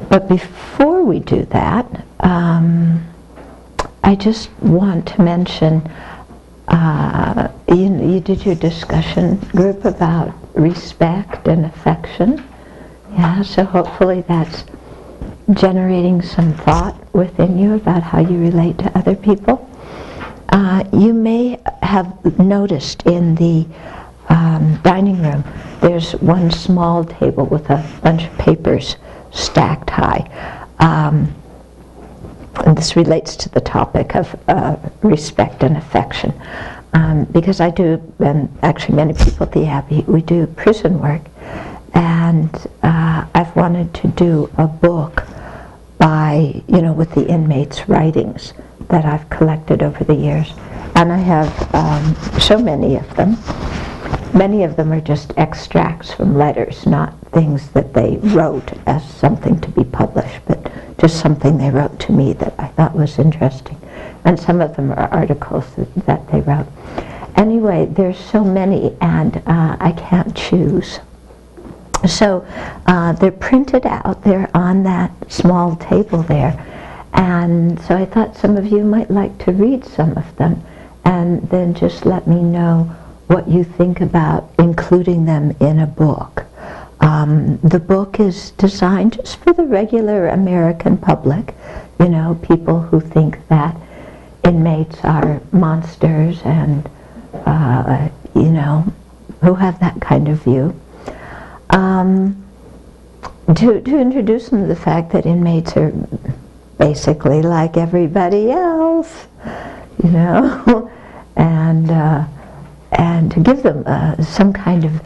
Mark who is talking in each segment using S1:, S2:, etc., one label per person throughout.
S1: But before we do that, I just want to mention, you did your discussion group about respect and affection. Yeah, so hopefully that's generating some thought within you about how you relate to other people. You may have noticed in the dining room there's one small table with a bunch of papers stacked high. And this relates to the topic of respect and affection. Because I do, and actually many people at the Abbey, we do prison work. And I've wanted to do a book by, with the inmates' writings that I've collected over the years. And I have so many of them. Many of them are just extracts from letters, not things that they wrote as something to be published, but just something they wrote to me that I thought was interesting. And some of them are articles that they wrote. Anyway, there's so many, and I can't choose. So they're printed out, they're on that small table there. And so I thought some of you might like to read some of them, and then just let me know what you think about including them in a book. The book is designed just for the regular American public, people who think that inmates are monsters and, who have that kind of view. To introduce them to the fact that inmates are basically like everybody else, and to give them some kind of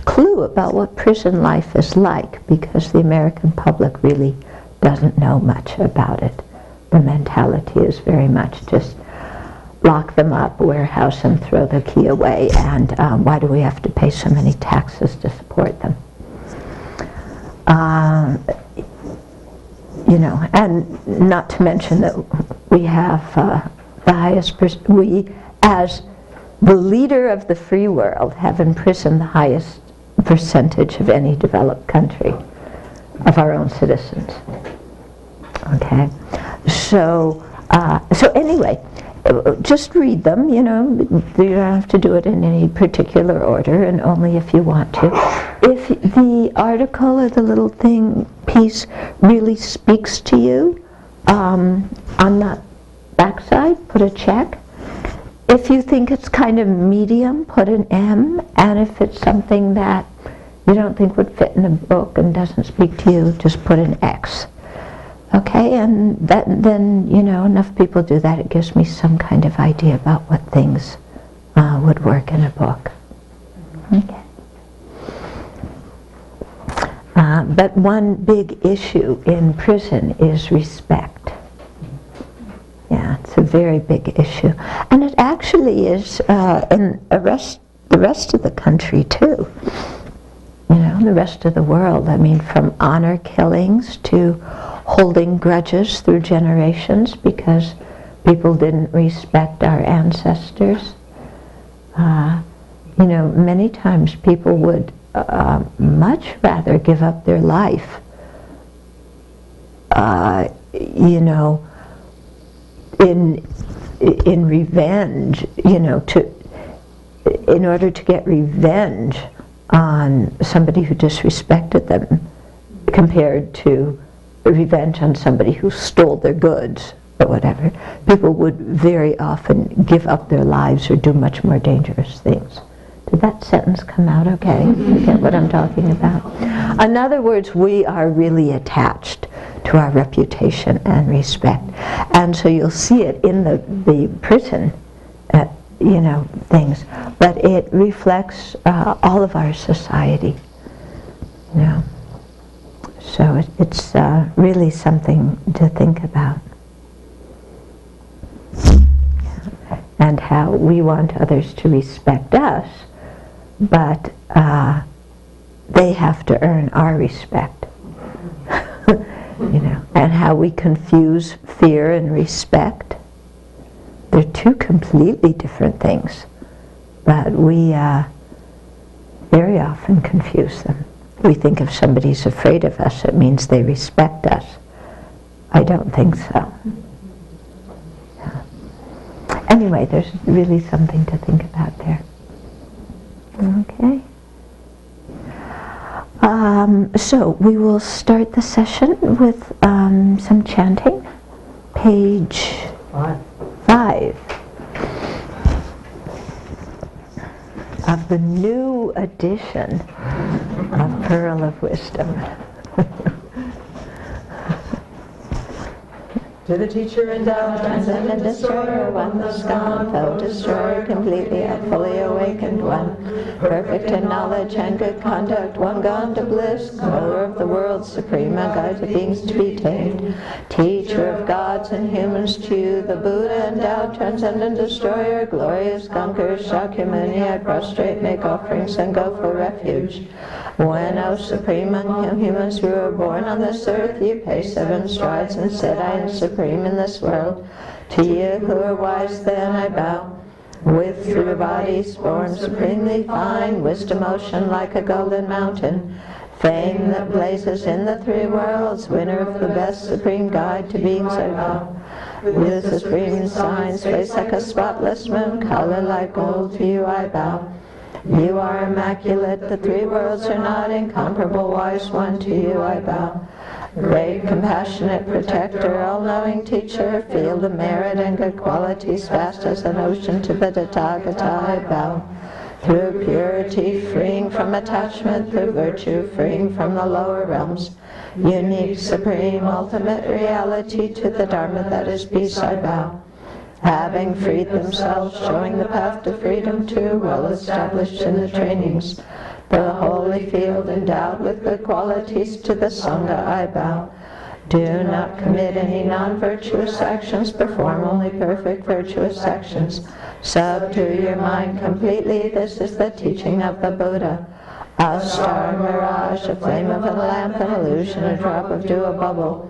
S1: clue about what prison life is like, because the American public really doesn't know much about it. The mentality is very much just lock them up, warehouse them, throw the key away, and why do we have to pay so many taxes to support them? And not to mention that we have the highest, we as the leader of the free world have imprisoned the highest percentage of any developed country of our own citizens. Okay, so anyway, just read them. You don't have to do it in any particular order, and only if you want to. If the article or the little piece really speaks to you, on that backside, put a check. If you think it's kind of medium, put an M, and if it's something that you don't think would fit in a book and doesn't speak to you, just put an X. Okay, and then, enough people do that, it gives me some kind of idea about what things would work in a book. Okay. But one big issue in prison is respect. Yeah, it's a very big issue. And it actually is in the rest of the country too. The rest of the world. I mean, from honor killings to holding grudges through generations because people didn't respect our ancestors. Many times people would much rather give up their life, in revenge, in order to get revenge on somebody who disrespected them, compared to revenge on somebody who stole their goods or whatever. People would very often give up their lives or do much more dangerous things. Did that sentence come out okay? You get what I'm talking about? In other words, we are really attached to our reputation and respect. And so you'll see it in the prison, things. But it reflects all of our society, So it's really something to think about. And how we want others to respect us, but they have to earn our respect. And how we confuse fear and respect. They're two completely different things, but we very often confuse them. we think if somebody's afraid of us, it means they respect us. I don't think so. Yeah. Anyway, there's really something to think about there. Okay. So we will start the session with some chanting. Page 5 of the new edition of Pearl of Wisdom.
S2: To the teacher endowed,
S1: Transcendent destroyer, one that's gone, fell destroyer, completely and fully awakened one, perfect in knowledge and good conduct, one gone to bliss, controller of the world, supreme and guide the beings to be tamed, teacher of gods and humans to you, the Buddha endowed, transcendent destroyer, glorious conqueror, Shakyamuni, I prostrate, make offerings and go for refuge. When, O supreme among humans who were born on this earth, you pay 7 strides and said, I am supreme in this world. To you who are wise then I bow. With 3 bodies born supremely fine, wisdom ocean like a golden mountain, fame that blazes in the 3 worlds, winner of the best supreme guide to beings I bow. With the supreme signs, face like a spotless moon, color like gold, to you I bow. You are immaculate, the 3 worlds are not incomparable, wise one, to you I bow. Great, compassionate protector, all-knowing teacher, field of merit and good qualities, vast as an ocean, to the Tathagata I bow. Through purity, freeing from attachment, through virtue, freeing from the lower realms, unique, supreme, ultimate reality, to the Dharma that is peace I bow. Having freed themselves, showing the path to freedom too, well established in the trainings, the holy field endowed with good qualities, to the Sangha I bow. Do not commit any non-virtuous actions, perform only perfect virtuous actions. Subdue your mind completely, this is the teaching of the Buddha. A star, a mirage, a flame of a lamp, an illusion, a drop of dew, a bubble,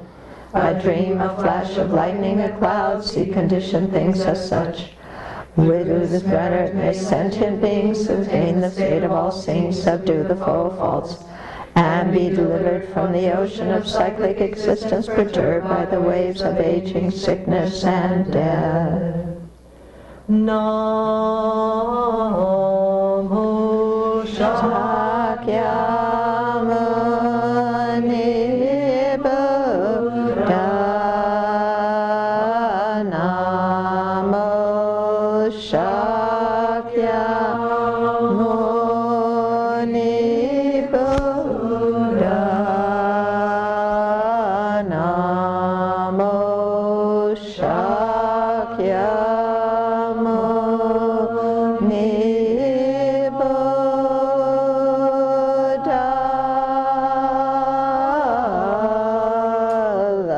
S1: a dream, a flash of lightning, a cloud, see conditioned things as such. With the threat may sentient beings attain the fate of all saints, subdue the four faults, and be delivered from the ocean of cyclic existence, perturbed by the waves of aging, sickness, and death. Namo Shakyamuni Buddha. Namo Shakyamuni Buddha. Namo Shakyamuni Buddha.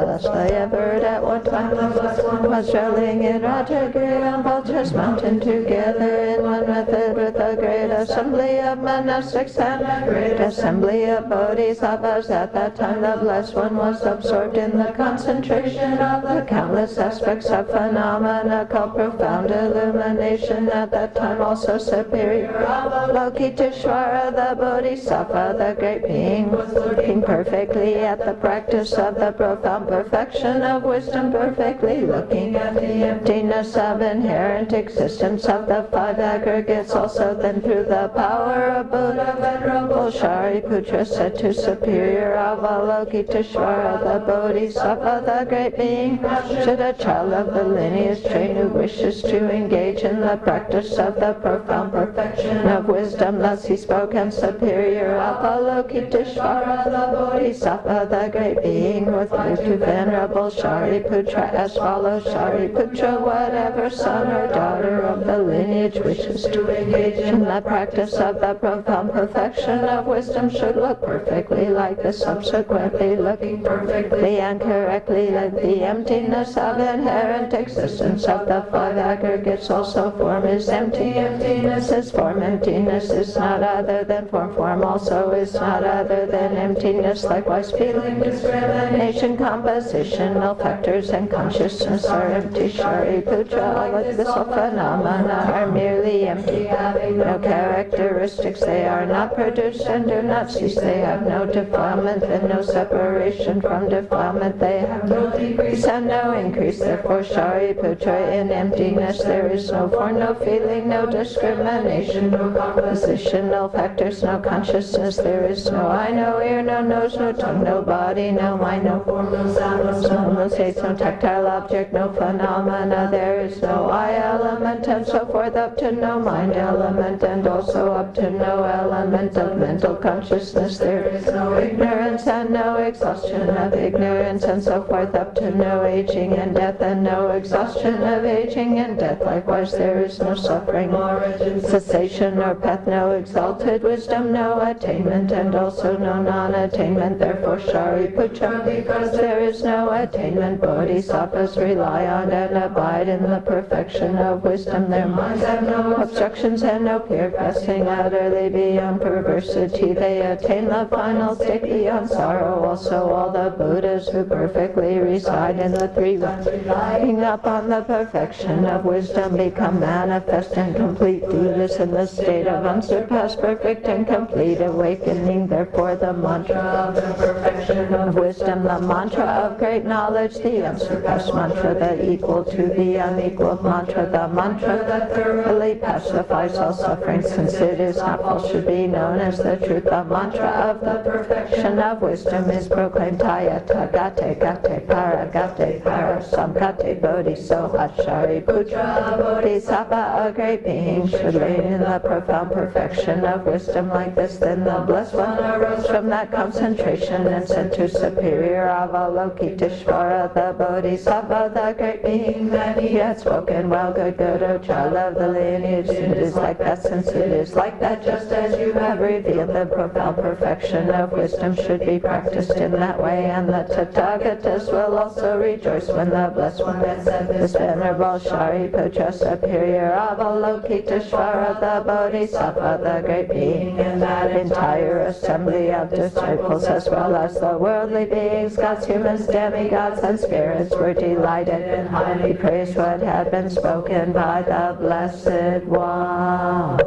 S1: Thus I have heard at one time was traveling in Ratchagiri on Vulture's Mountain together in one method with a great assembly of monastics and a great assembly of bodhisattvas. At that time the Blessed One was absorbed in the concentration of the countless aspects of phenomena called profound illumination. At that time also superior Avalokiteshvara, the bodhisattva, the great being, was looking perfectly at the practice of the profound perfection of wisdom, perfectly looking at the emptiness of inherent existence of the 5 aggregates. Also then through the power of Buddha, Venerable Shariputra said to superior Avalokiteshvara, the bodhisattva, the great being, should a child of the lineage train who wishes to engage in the practice of the profound perfection of wisdom, thus he spoke, and superior Avalokiteshvara, the bodhisattva, the great being, withdrew to Venerable Shariputra as follows. Shariputra, whatever son or daughter of the lineage wishes to engage in the practice of the profound perfection of wisdom should look perfectly like the subsequently looking perfectly and correctly like the emptiness of inherent existence of the 5 aggregates. Also form is empty, emptiness is form, emptiness is not other than form, form also is not other than emptiness. Likewise feeling, discrimination, composition, all factors and consciousness are empty Shariputra, like this all phenomena are merely empty, having no characteristics, they are not produced and do not cease, they have no defilement and no separation from defilement, they have no decrease and no increase, therefore Shariputra, in emptiness there is no form, no feeling, no discrimination, no composition, no factors, no consciousness, there is no eye, no ear, no nose, no tongue, no body, no mind, no form, no sound, no smell, no taste, no tactile object, no phenomena, there is no eye element, and so forth up to no mind element, and also up to no element of mental consciousness, there is no ignorance and no exhaustion of ignorance, and so forth up to no aging and death, and no exhaustion of aging and death, likewise there is no suffering, origin, cessation, or path, no exalted wisdom, no attainment, and also no non-attainment, therefore Shariputra, because there is no attainment, bodhisattvas rely on and abide in the perfection of wisdom, their minds have no obstructions and no fear, passing utterly beyond perversity, they attain the final state beyond sorrow, also all the Buddhas who perfectly reside in the three realms, relying upon the perfection of wisdom, become manifest and complete through this in the state of unsurpassed, perfect and complete awakening, therefore the mantra of the perfection of wisdom, the mantra of great knowledge, the unsurpassed mantra, the equal to the unequaled mantra, the mantra that thoroughly pacifies all suffering, since it is not false, should be known as the truth, the mantra of the perfection of wisdom is proclaimed, Tayata Gate Gate Para Gate Para Samgate Bodhisattva Shariputra Bodhisattva, a great being, should reign in the profound perfection of wisdom like this, then the blessed one arose from that concentration and said to superior Avalokiteshvara, the Bodhisattva, the great being that he had spoken, well, good O child of the lineage, it is like that, since it is like that, just as you have revealed the profound perfection of wisdom should be practiced in that way, and the Tathagatas will also rejoice when the blessed one has said this, venerable Shariputra, superior Avalokiteshvara, the Bodhisattva, the great being, and that entire assembly of disciples, as well as the worldly beings, gods, humans, demigods, and spirits, were delighted and highly praised what had been spoken by the Blessed One.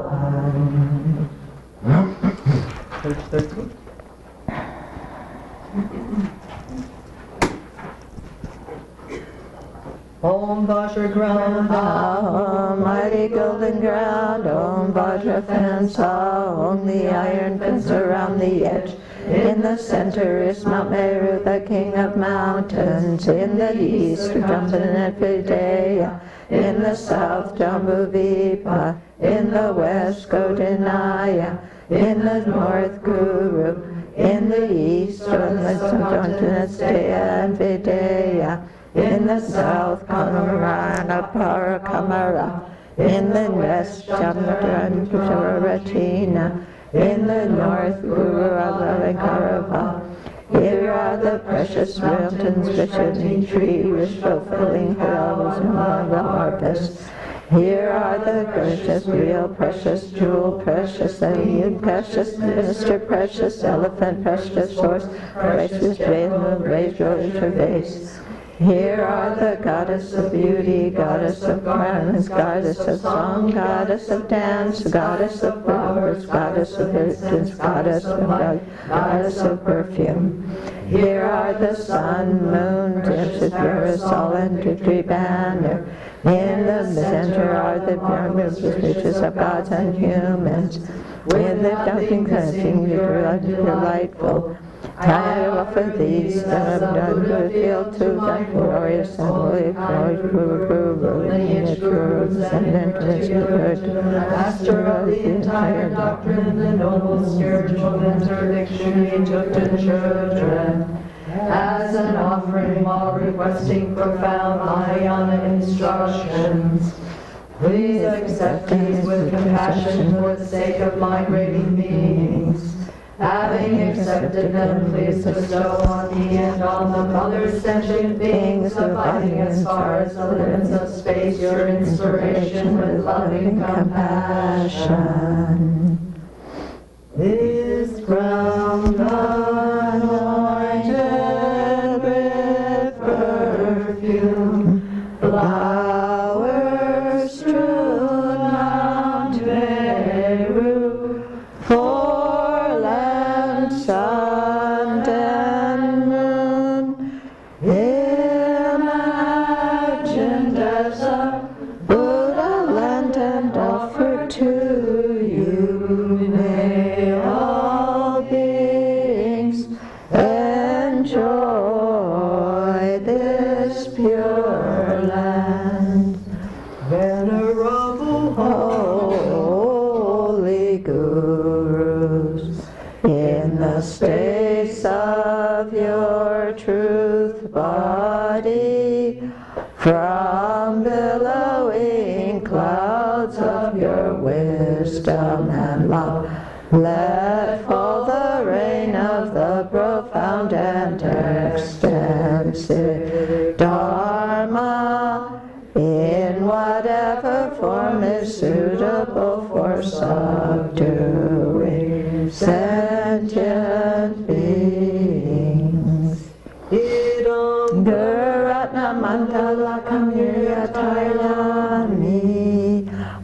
S2: Page 13. Om Vajra ground,
S1: Om mighty golden ground, Om Vajra fence, Om the iron fence around the edge. In the center is Mount Meru, the king of mountains. In the east, Jambanapidaya. In the south, Jambuvipa. In the west, Godinaya. In the north, Guru. In the east, Jambanapidaya and Vidya. In the south, Kamarana Parakamara. In the west, Jambanapidaya. In the north, Guru Avalankarava. Here are the precious mountains, richly tree, rich fulfilling hills among the harvests. Here are the precious real, precious jewel, precious immune, precious minister, precious elephant, precious horse, precious moon, raised vase. Here are the goddess of beauty, goddess of garments, goddess of song, goddess of dance, goddess of flowers, goddess of virgins, goddess of love, goddess of perfume. Here are the sun, moon, dancers, parasol, and victory banner. In the center are the pyramids, riches of gods and humans. With the dancing, cleansing, delightful. I offer these that have done revealed to thy glorious and holy lineage, your descendant is good, the master of the entire doctrine, the noble spiritual interdiction he took to children. As an offering while requesting profound Mahayana instructions, please accept these with compassion for the sake of migrating beings. Having accepted them, please bestow on me and on the other sentient beings abiding as far as the limits of space your inspiration with loving compassion. This ground anointed with perfume, clouds of your wisdom and love. Let fall the rain of the profound and extensive Dharma in whatever form is suitable for subduing sentient beings.
S2: Idam
S1: Guratna Mandala Kamyatayami.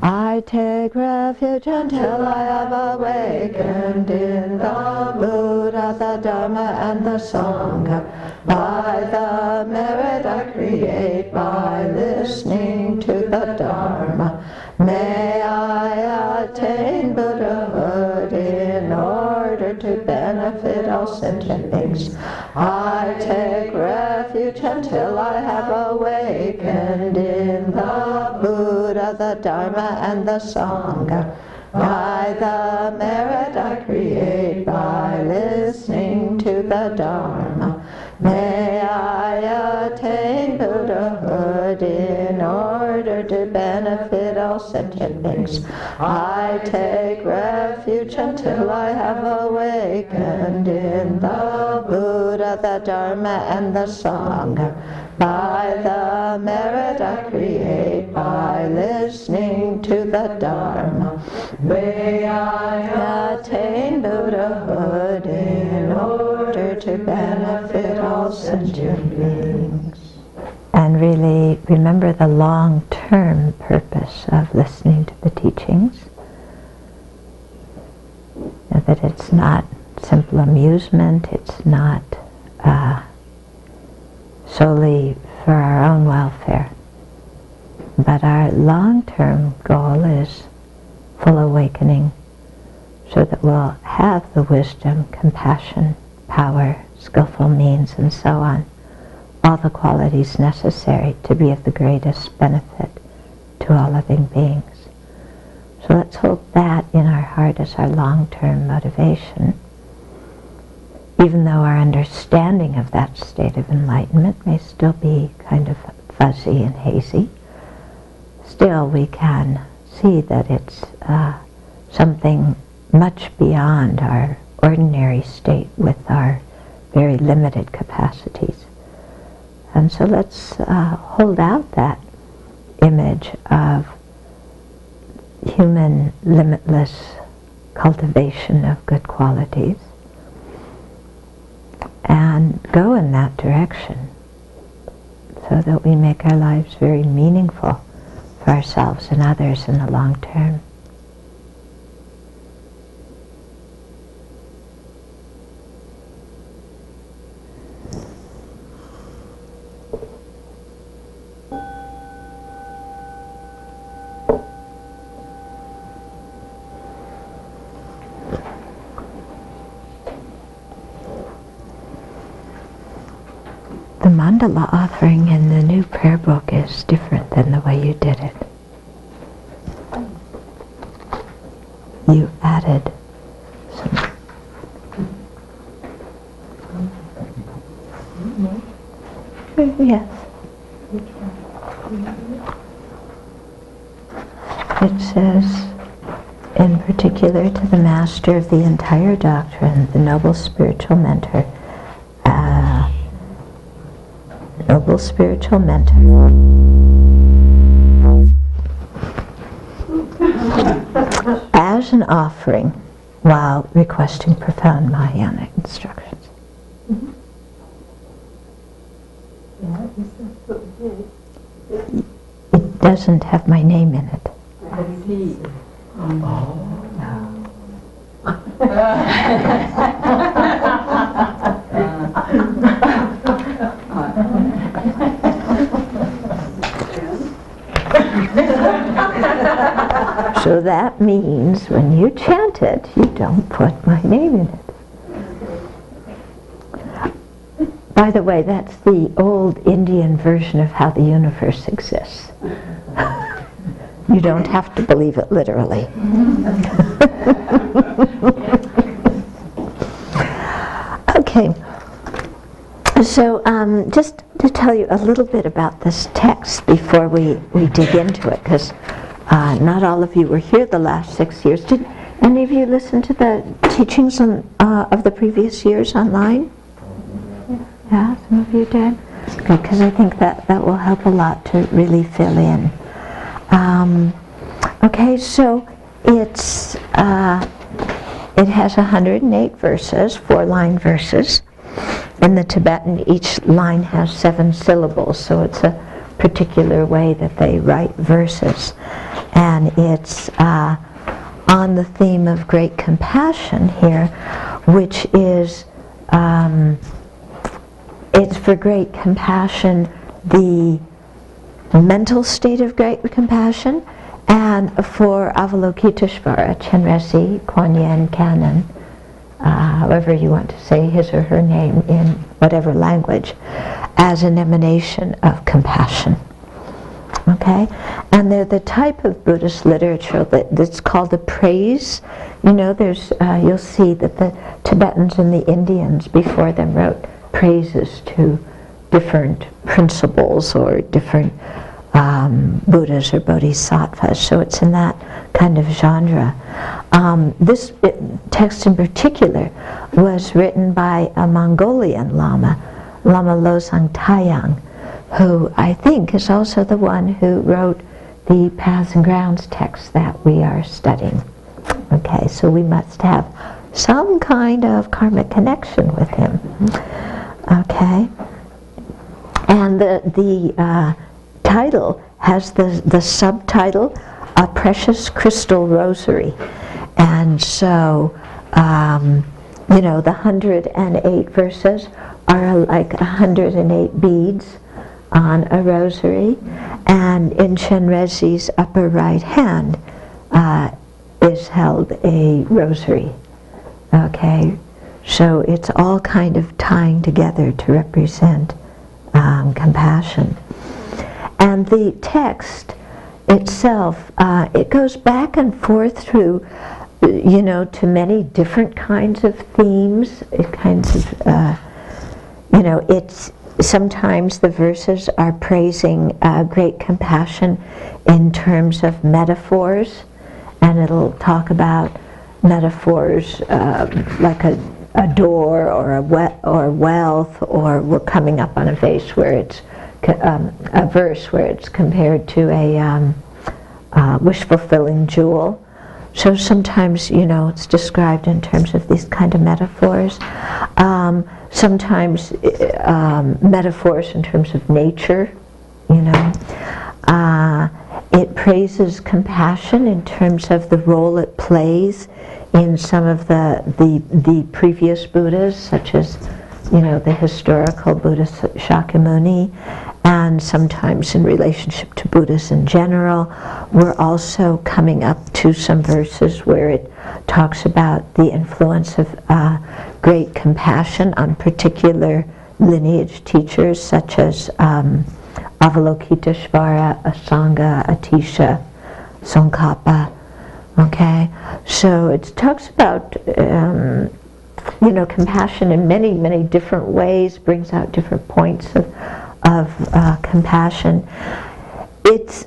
S1: I take refuge until I have awakened in the Buddha, the Dharma, and the Sangha. By the merit I create by listening to the Dharma. May I attain Buddhahood in order to benefit all sentient beings. I take refuge until I have awakened in the Buddha, the Dharma, and the Sangha. By the merit I create by listening to the Dharma. May I attain Buddhahood in order to benefit all sentient beings. I take refuge until I have awakened in the Buddha, the Dharma, and the Sangha. By the merit I create by listening to the Dharma. May I attain Buddhahood in order to benefit all sentient beings. And really remember the long-term purpose of listening to the teachings. That it's not simple amusement, it's not solely for our own welfare, but our long-term goal is full awakening, so that we'll have the wisdom, compassion, power, skillful means, and so on, all the qualities necessary to be of the greatest benefit to all living beings. So let's hold that in our heart as our long-term motivation. Even though our understanding of that state of enlightenment may still be kind of fuzzy and hazy, still we can see that it's something much beyond our ordinary state with our very limited capacities. And so let's hold out that image of human limitless cultivation of good qualities and go in that direction, so that we make our lives very meaningful for ourselves and others in the long term. The mandala offering in the new prayer book is different than the way you did it. You added some. Yes. It says, in particular to the master of the entire doctrine, the noble spiritual mentor, as an offering while requesting profound Mahayana instructions. It doesn't have my name in it. So that means when you chant it, you don't put my name in it. By the way, that's the old Indian version of how the universe exists. You don't have to believe it literally. Okay, so just to tell you a little bit about this text before we dig into it, because not all of you were here the last 6 years. Did any of you listen to the teachings of the previous years online? Yeah, some of you did? Good, because I think that will help a lot to really fill in. Okay, so it has 108 verses, 4-line verses. In the Tibetan, each line has 7 syllables, so it's a particular way that they write verses. And it's on the theme of great compassion here, which is, it's for great compassion, the mental state of great compassion, and for Avalokiteshvara, Chenrezig, Kuan Yin, Canon, however you want to say his or her name in whatever language, as an emanation of compassion. Okay? And they're the type of Buddhist literature that's called a praise. You know, there's, you'll see that the Tibetans and the Indians before them wrote praises to different principles or different Buddhas or Bodhisattvas, so it's in that kind of genre. This text in particular was written by a Mongolian Lama, Lama Losang Tayang, who I think is also the one who wrote the Paths and Grounds text that we are studying. Okay, so we must have some kind of karmic connection with him. Okay, and the title has the subtitle, A Precious Crystal Rosary. And so, you know, the 108 verses are like 108 beads on a rosary, and in Chenrezig's upper right hand is held a rosary. Okay, so it's all kind of tying together to represent compassion. And the text itself, it goes back and forth through, you know, to many different kinds of themes. It kinds of, you know, it's sometimes the verses are praising great compassion in terms of metaphors, and it'll talk about metaphors like a door or wealth, or we're coming up on a vase where it's a verse where it's compared to a wish-fulfilling jewel. So sometimes, you know, it's described in terms of these kind of metaphors. Sometimes metaphors in terms of nature, you know. It praises compassion in terms of the role it plays in some of the previous Buddhas, such as, you know, the historical Buddha Shakyamuni, and sometimes in relationship to Buddhas in general. We're also coming up to some verses where it talks about the influence of great compassion on particular lineage teachers, such as Avalokiteshvara, Asanga, Atisha, Tsongkhapa. Okay, so it talks about you know, compassion in many, many different ways, brings out different points of compassion. It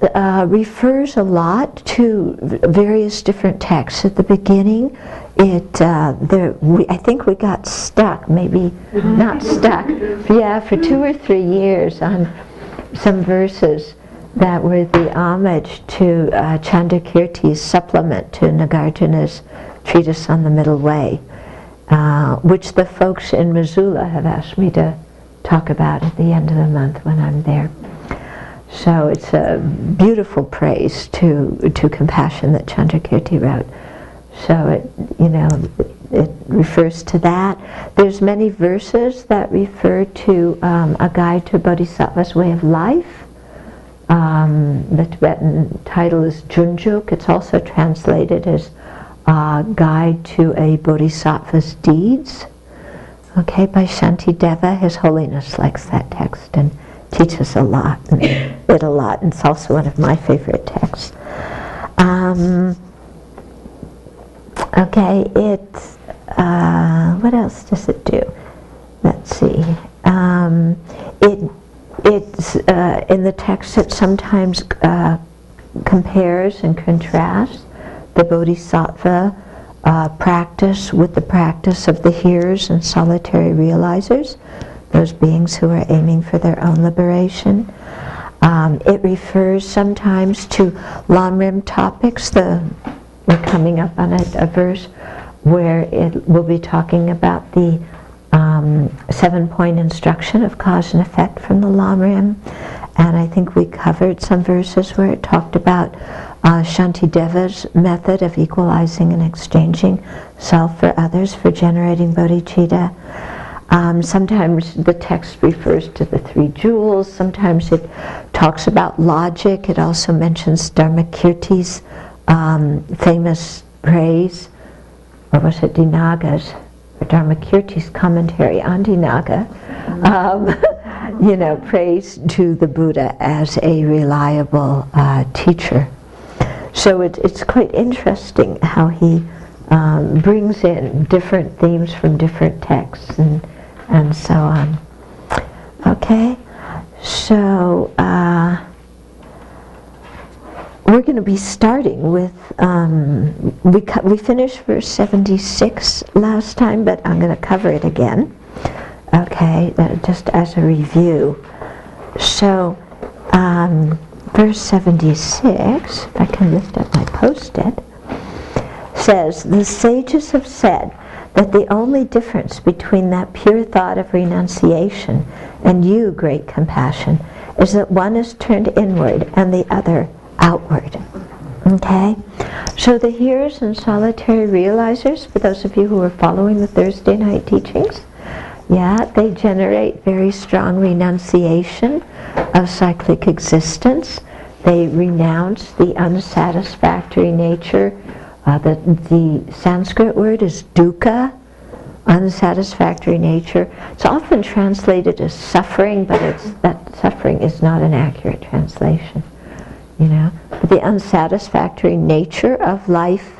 S1: refers a lot to various different texts. At the beginning, I think we got stuck, maybe not stuck, yeah, for 2 or 3 years on some verses that were the homage to Chandakirti's supplement to Nagarjuna's treatise on the Middle Way, which the folks in Missoula have asked me to talk about at the end of the month when I'm there. So it's a beautiful praise to compassion that Chandrakirti wrote. So it, you know, it refers to that. There's many verses that refer to a guide to a bodhisattva's way of life. The Tibetan title is Junjuk. It's also translated as Guide to a Bodhisattva's Deeds. Okay, by Shantideva. His Holiness likes that text and teaches a lot, and it a lot, and it's also one of my favorite texts. Okay, it's, what else does it do? Let's see. It's in the text it sometimes compares and contrasts the bodhisattva practice with the practice of the hearers and solitary realizers, those beings who are aiming for their own liberation. It refers sometimes to Lamrim topics. We're coming up on a verse where it will be talking about the 7-point instruction of cause and effect from the Lamrim. And I think we covered some verses where it talked about Shantideva's method of equalizing and exchanging self for others for generating bodhicitta. Sometimes the text refers to the 3 jewels. Sometimes it talks about logic. It also mentions Dharmakirti's famous praise, or was it Dinaga's, or Dharmakirti's commentary on Dinaga. Praise to the Buddha as a reliable teacher. So it's quite interesting how he brings in different themes from different texts and so on. Okay, so we're going to be starting with, we finished verse 76 last time, but I'm going to cover it again. Okay, just as a review. So, verse 76, if I can lift up my post-it, says, "The sages have said that the only difference between that pure thought of renunciation and you, great compassion, is that one is turned inward and the other outward." Okay? So the hearers and solitary realizers, for those of you who are following the Thursday night teachings, they generate very strong renunciation of cyclic existence. They renounce the unsatisfactory nature. The Sanskrit word is dukkha, unsatisfactory nature. It's often translated as suffering, but that suffering is not an accurate translation. But the unsatisfactory nature of life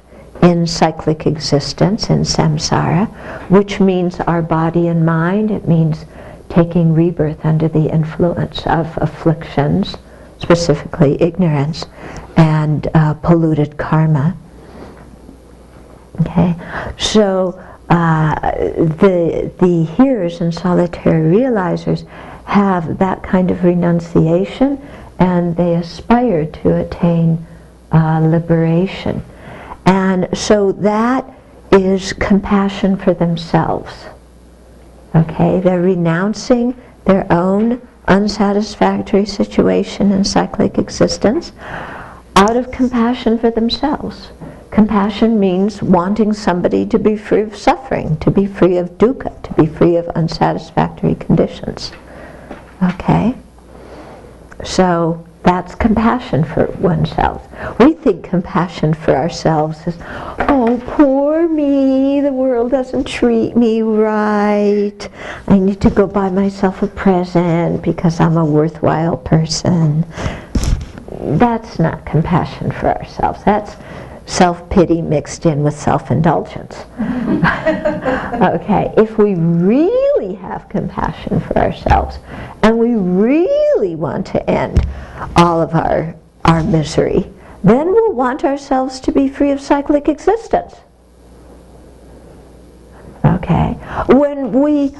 S1: in cyclic existence, in samsara, which means our body and mind. It means taking rebirth under the influence of afflictions, specifically ignorance, and polluted karma. Okay, so the hearers and solitary realizers have that kind of renunciation, and they aspire to attain liberation. And so that is compassion for themselves. Okay, they're renouncing their own unsatisfactory situation in cyclic existence out of compassion for themselves. Compassion means wanting somebody to be free of suffering, to be free of dukkha, to be free of unsatisfactory conditions. Okay? So that's compassion for oneself. We think compassion for ourselves is, oh, poor me, the world doesn't treat me right. I need to go buy myself a present because I'm a worthwhile person. That's not compassion for ourselves. That's self-pity mixed in with self-indulgence. Okay, if we really have compassion for ourselves and we really want to end all of our misery, then we'll want ourselves to be free of cyclic existence. Okay, when we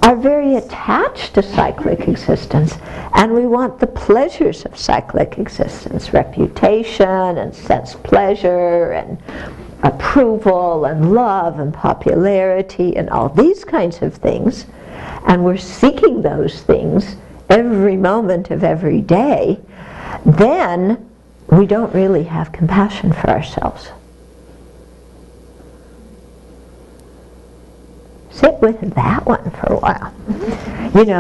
S1: are very attached to cyclic existence and we want the pleasures of cyclic existence, reputation and sense pleasure and approval and love and popularity and all these kinds of things, and we're seeking those things every moment of every day, then we don't really have compassion for ourselves. Sit with that one for a while.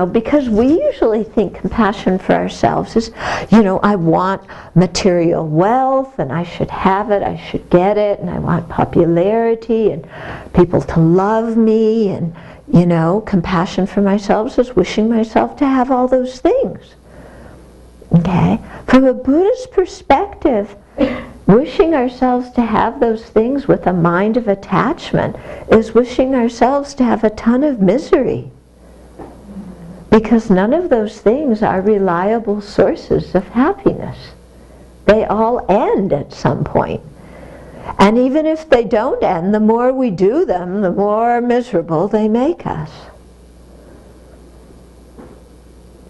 S1: Because we usually think compassion for ourselves is, I want material wealth and I should have it, I should get it, and I want popularity and people to love me, and, compassion for myself is wishing myself to have all those things. Okay? From a Buddhist perspective, wishing ourselves to have those things with a mind of attachment is wishing ourselves to have a ton of misery. Because none of those things are reliable sources of happiness. They all end at some point. And even if they don't end, the more we do them, the more miserable they make us.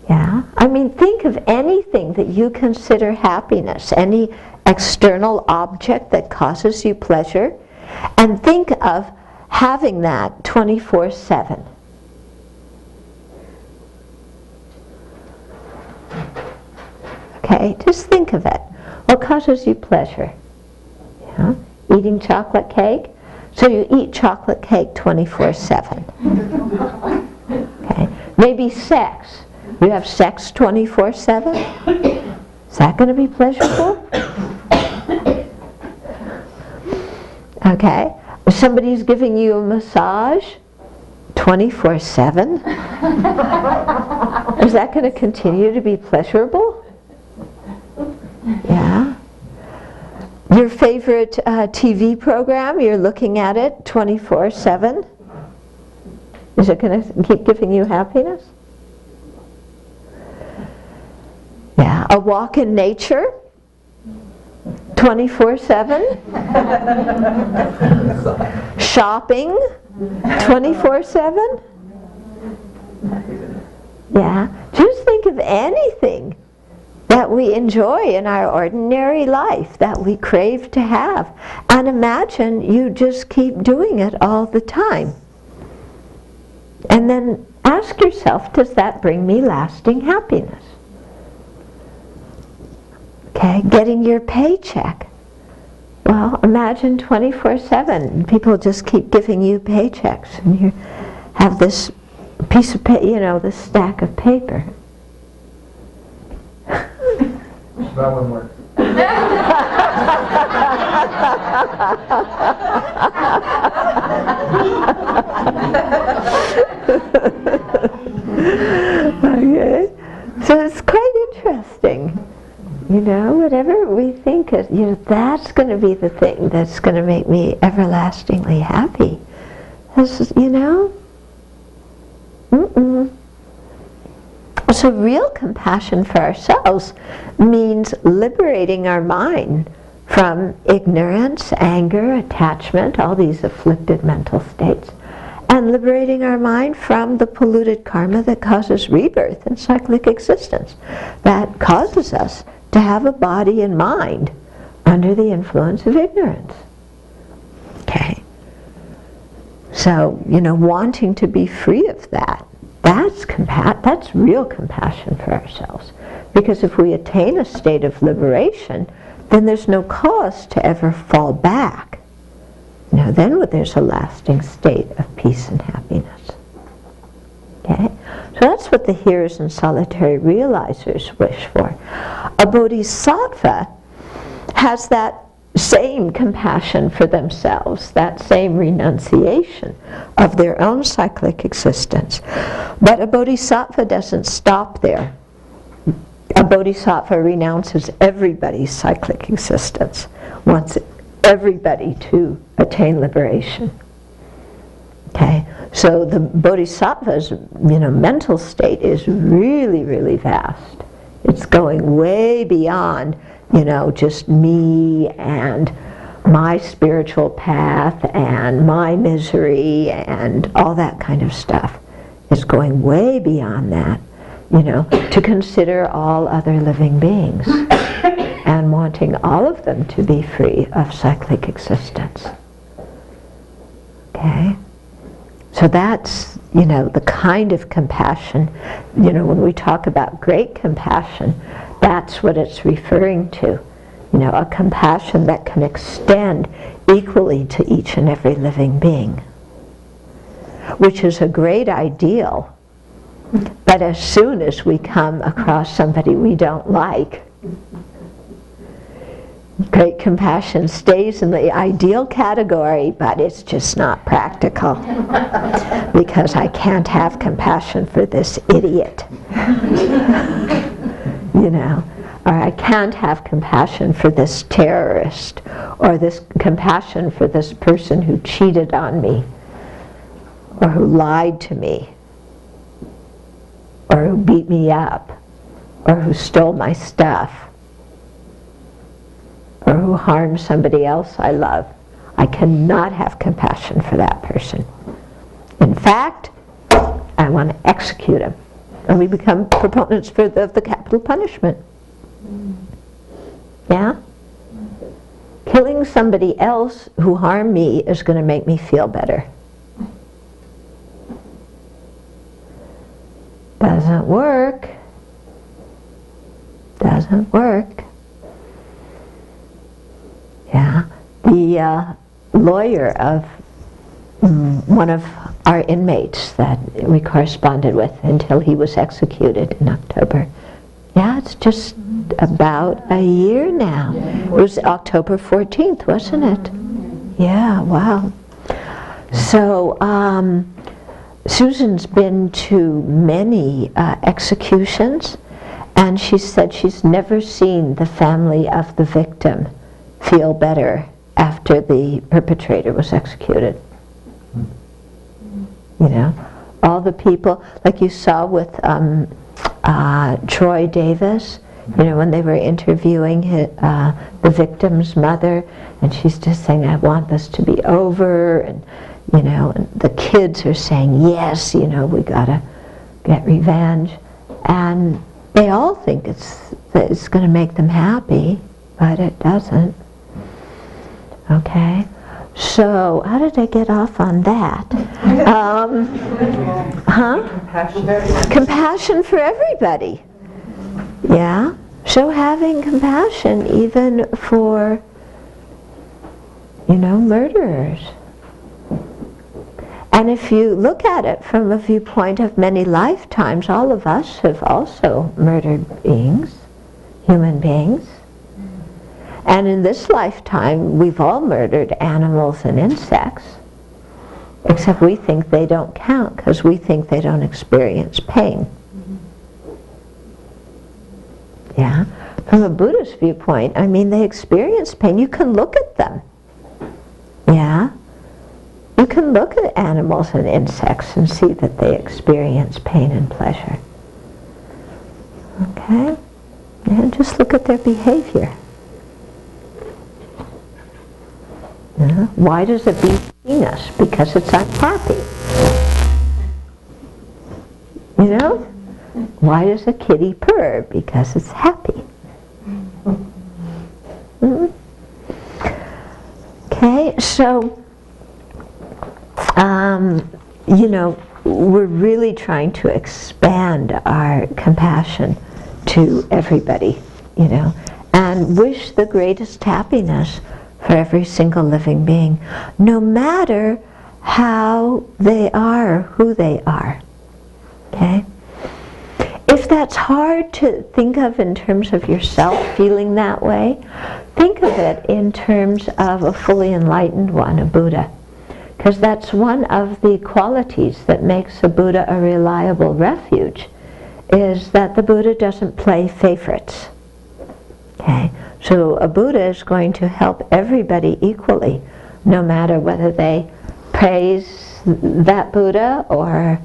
S1: Yeah? I mean, think of anything that you consider happiness, any external object that causes you pleasure, and think of having that 24/7. Okay, just think of it. What causes you pleasure? Yeah? Eating chocolate cake? So you eat chocolate cake 24/7. Okay, maybe sex. You have sex 24/7? Is that going to be pleasurable? Okay, if somebody's giving you a massage 24/7, is that going to continue to be pleasurable? Yeah. Your favorite TV program, you're looking at it 24/7? Is it going to keep giving you happiness? Yeah. A walk in nature 24/7? Shopping 24/7? Yeah. Just think of anything that we enjoy in our ordinary life, that we crave to have. And imagine you just keep doing it all the time. And then ask yourself, does that bring me lasting happiness? Okay, getting your paycheck. Well, imagine 24/7. People just keep giving you paychecks, and you have this piece of this stack of paper.
S3: That wouldn't work.
S1: Okay, so it's quite interesting. Whatever we think is, that's going to be the thing that's going to make me everlastingly happy. This is, So real compassion for ourselves means liberating our mind from ignorance, anger, attachment, all these afflicted mental states, and liberating our mind from the polluted karma that causes rebirth and cyclic existence, that causes us to have a body and mind under the influence of ignorance. Okay. So, wanting to be free of that, that's real compassion for ourselves. Because if we attain a state of liberation, then there's no cause to ever fall back. Then there's a lasting state of peace and happiness. Okay? So that's what the hearers and solitary realizers wish for. A bodhisattva has that same compassion for themselves, that same renunciation of their own cyclic existence. But a bodhisattva doesn't stop there. A bodhisattva renounces everybody's cyclic existence, wants everybody to attain liberation. Okay, so the bodhisattva's mental state is really, really vast. It's going way beyond just me and my spiritual path and my misery and all that kind of stuff. It's going way beyond that, to consider all other living beings and wanting all of them to be free of cyclic existence. Okay? So that's, the kind of compassion, when we talk about great compassion, that's what it's referring to. A compassion that can extend equally to each and every living being, which is a great ideal. But as soon as we come across somebody we don't like, great compassion stays in the ideal category, but it's just not practical. Because I can't have compassion for this idiot. Or I can't have compassion for this terrorist, or this compassion for this person who cheated on me, or who lied to me, or who beat me up, or who stole my stuff. or who harms somebody else I love, I cannot have compassion for that person. In fact, I want to execute him. And we become proponents for the capital punishment. Yeah? Killing somebody else who harmed me is going to make me feel better. Doesn't work. Doesn't work. Yeah. The lawyer of one of our inmates that we corresponded with until he was executed in October. Yeah, it's just about a year now. It was October 14th, wasn't it? Yeah, wow. So Susan's been to many executions, and she said she's never seen the family of the victim feel better after the perpetrator was executed. You know, all the people, like you saw with Troy Davis, you know, when they were interviewing the victim's mother, and she's just saying, I want this to be over, and you know, and the kids are saying, yes, you know, we gotta get revenge, and they all think it's going to make them happy, but it doesn't. Okay, so how did I get off on that? Compassion for everybody. Yeah, so having compassion even for, you know, murderers. And if you look at it from a viewpoint of many lifetimes, all of us have also murdered beings, human beings. And in this lifetime, we've all murdered animals and insects, except we think they don't count because we think they don't experience pain. Yeah? From a Buddhist viewpoint, I mean, they experience pain. You can look at them. Yeah? You can look at animals and insects and see that they experience pain and pleasure. Okay? And just look at their behavior. Yeah? Why does a bee sting us? Because it's unhappy. You know? Why does a kitty purr? Because it's happy. Mm-hmm. Okay, so you know, we're really trying to expand our compassion to everybody, you know, and wish the greatest happiness for every single living being, no matter how they are, who they are. Okay? If that's hard to think of in terms of yourself feeling that way, think of it in terms of a fully enlightened one, a Buddha. Because that's one of the qualities that makes a Buddha a reliable refuge, is that the Buddha doesn't play favorites. Okay? So a Buddha is going to help everybody equally, no matter whether they praise that Buddha or,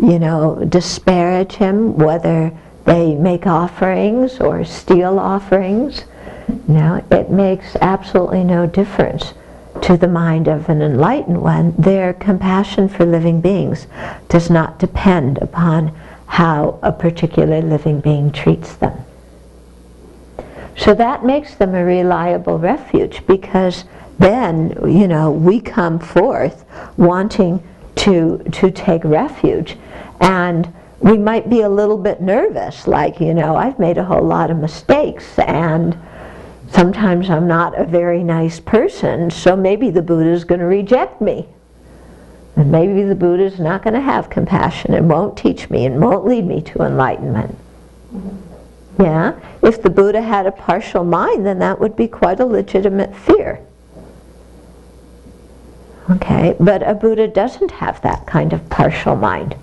S1: you know, disparage him, whether they make offerings or steal offerings. You know, it makes absolutely no difference to the mind of an enlightened one. Their compassion for living beings does not depend upon how a particular living being treats them. So that makes them a reliable refuge, because then, you know, we come forth wanting to take refuge, and we might be a little bit nervous, like, you know, I've made a whole lot of mistakes, and sometimes I'm not a very nice person, so maybe the Buddha is going to reject me. And maybe the Buddha is not going to have compassion and won't teach me and won't lead me to enlightenment. Yeah? If the Buddha had a partial mind, then that would be quite a legitimate fear. Okay, but a Buddha doesn't have that kind of partial mind.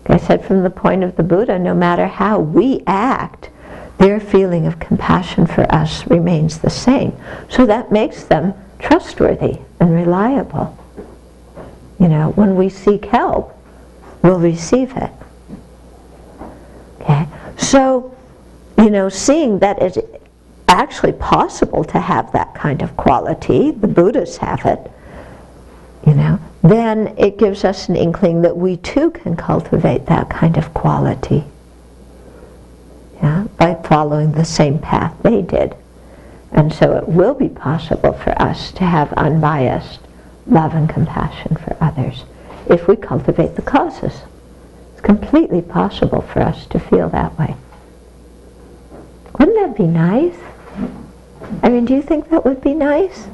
S1: Like I said, from the point of the Buddha, no matter how we act, their feeling of compassion for us remains the same. So that makes them trustworthy and reliable. You know, when we seek help, we'll receive it. Okay? So, you know, seeing that it actually possible to have that kind of quality, the Buddhas have it, then it gives us an inkling that we too can cultivate that kind of quality, by following the same path they did. And so it will be possible for us to have unbiased love and compassion for others if we cultivate the causes. It's completely possible for us to feel that way. Wouldn't that be nice? I mean, do you think that would be nice?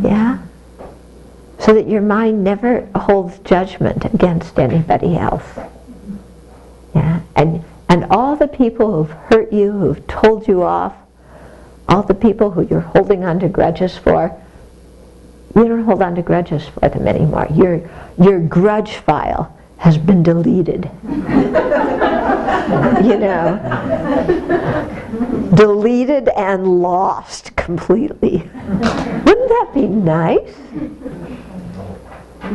S1: Yeah? So that your mind never holds judgment against anybody else. Yeah? And all the people who've hurt you, who've told you off, all the people who you're holding on to grudges for, you don't hold on to grudges for them anymore. Your grudge file has been deleted. Deleted and lost completely. Wouldn't that be nice?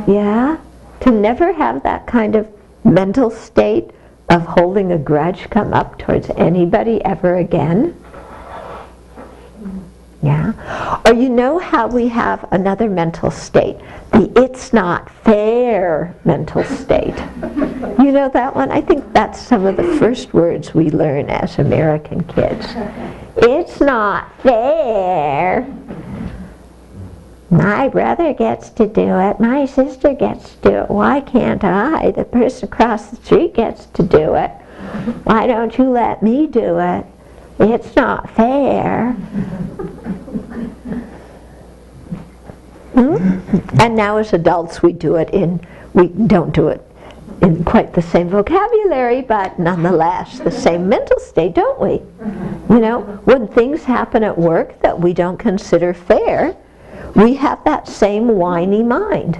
S1: Yeah? To never have that kind of mental state of holding a grudge come up towards anybody ever again. Yeah? Or how we have another mental state, the it's not fair mental state. You know that one? I think that's some of the first words we learn as American kids. It's not fair. My brother gets to do it. My sister gets to do it. Why can't I? The person across the street gets to do it. Why don't you let me do it? It's not fair. And now as adults we don't do it in quite the same vocabulary, but nonetheless the same mental state, don't we? When things happen at work that we don't consider fair, we have that same whiny mind.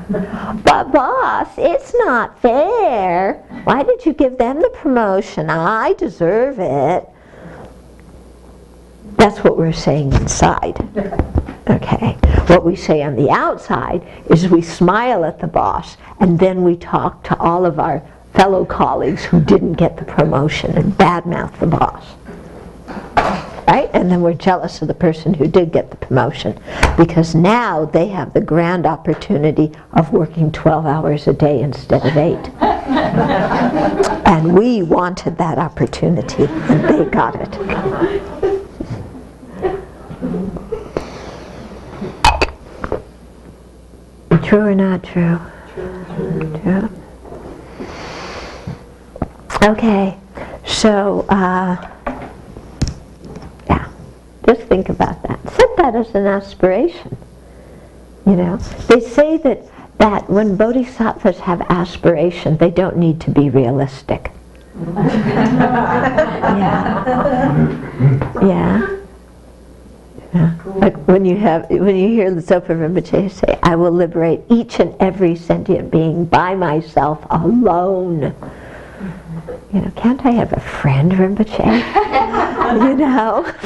S1: But boss, it's not fair. Why did you give them the promotion? I deserve it. That's what we're saying inside. Okay. What we say on the outside is we smile at the boss and then we talk to all of our fellow colleagues who didn't get the promotion and badmouth the boss. Right? And then we're jealous of the person who did get the promotion because now they have the grand opportunity of working 12 hours a day instead of 8. And we wanted that opportunity and they got it. True or not true? True. Okay, so just think about that. Set that as an aspiration. They say that when bodhisattvas have aspiration, they don't need to be realistic. Yeah. Like when you hear the Zopa Rinpoche say, I will liberate each and every sentient being by myself alone. Can't I have a friend, Rinpoche?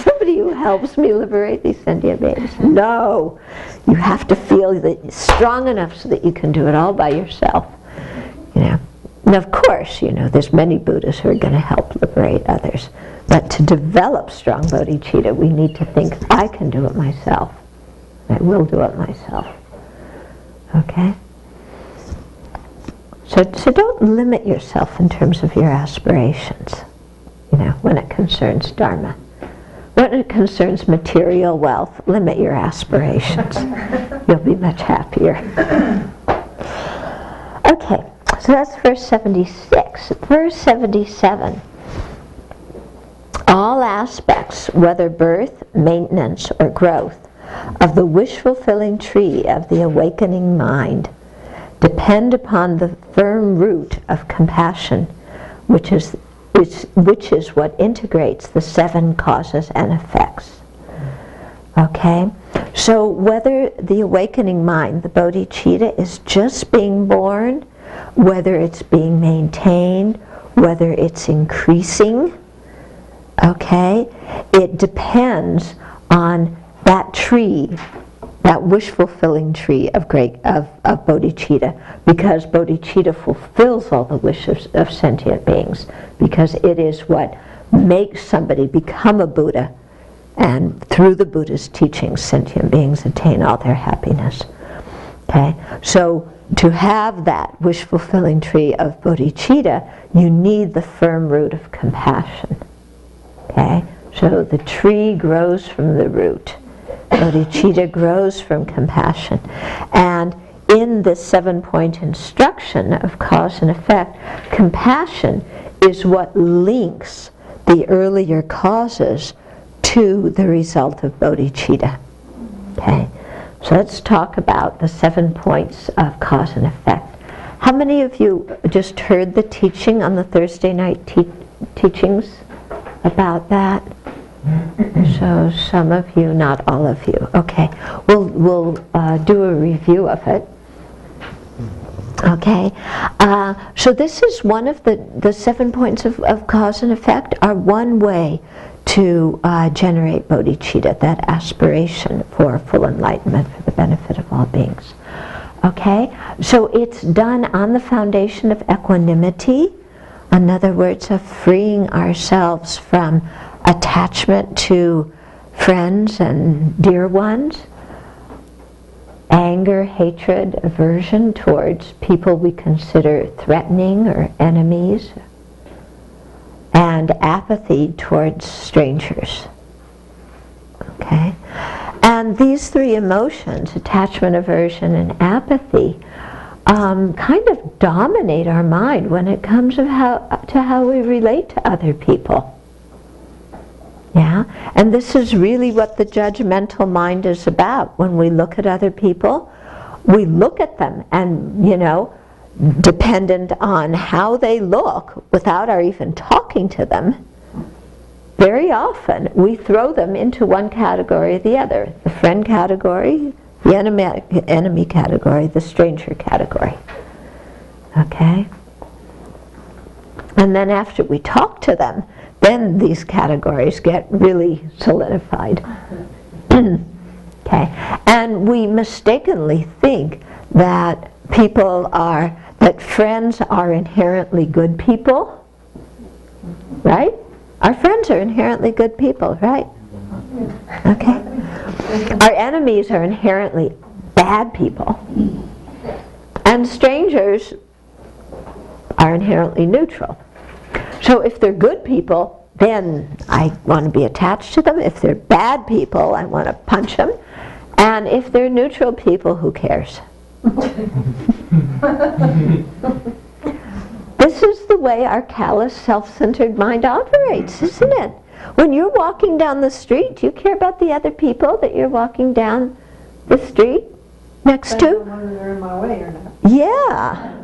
S1: Somebody who helps me liberate these sentient beings. No, you have to feel that you're strong enough so that you can do it all by yourself. And of course, there's many Buddhas who are going to help liberate others. But to develop strong bodhicitta, we need to think, I can do it myself. I will do it myself. Okay? So don't limit yourself in terms of your aspirations, when it concerns Dharma. When it concerns material wealth, limit your aspirations. You'll be much happier. Okay, so that's verse 76. Verse 77. All aspects, whether birth, maintenance, or growth, of the wish-fulfilling tree of the awakening mind depend upon the firm root of compassion, which is what integrates the 7 causes and effects. Okay? So whether the awakening mind, the bodhicitta, is just being born, whether it's being maintained, whether it's increasing, okay, it depends on that tree, that wish-fulfilling tree of bodhicitta, because bodhicitta fulfills all the wishes of sentient beings, because it is what makes somebody become a Buddha And through the Buddha's teachings, sentient beings attain all their happiness. Okay? So to have that wish-fulfilling tree of bodhicitta, you need the firm root of compassion. Okay? So the tree grows from the root. Bodhicitta grows from compassion. And in this 7-point instruction of cause and effect, compassion is what links the earlier causes to the result of bodhicitta. Okay, so let's talk about the 7 points of cause and effect. How many of you just heard the teaching on the Thursday night teachings about that? So some of you, not all of you. Okay, we'll do a review of it. Okay, so this is one of the 7 points of cause and effect are one way to generate bodhicitta, that aspiration for full enlightenment for the benefit of all beings. Okay, so it's done on the foundation of equanimity, in other words, of freeing ourselves from attachment to friends and dear ones, anger, hatred, aversion towards people we consider threatening or enemies, and apathy towards strangers. Okay? And these 3 emotions, attachment, aversion, and apathy, kind of dominate our mind when it comes to how we relate to other people. Yeah? And this is really what the judgmental mind is about. When we look at other people, we look at them and, dependent on how they look, without our even talking to them, very often we throw them into one category or the other. The friend category, the enemy category, the stranger category. Okay? And then after we talk to them, then these categories get really solidified. Okay? And we mistakenly think that that friends are inherently good people, right? Our friends are inherently good people, right? Okay? Our enemies are inherently bad people. And strangers are inherently neutral. So if they're good people, then I want to be attached to them. If they're bad people, I want to punch them. And if they're neutral people, who cares? This is the way our callous, self-centered mind operates, isn't it? When you're walking down the street, do you care about the other people that you're walking down the street next to?
S2: Whether they're in my way or not.
S1: Yeah.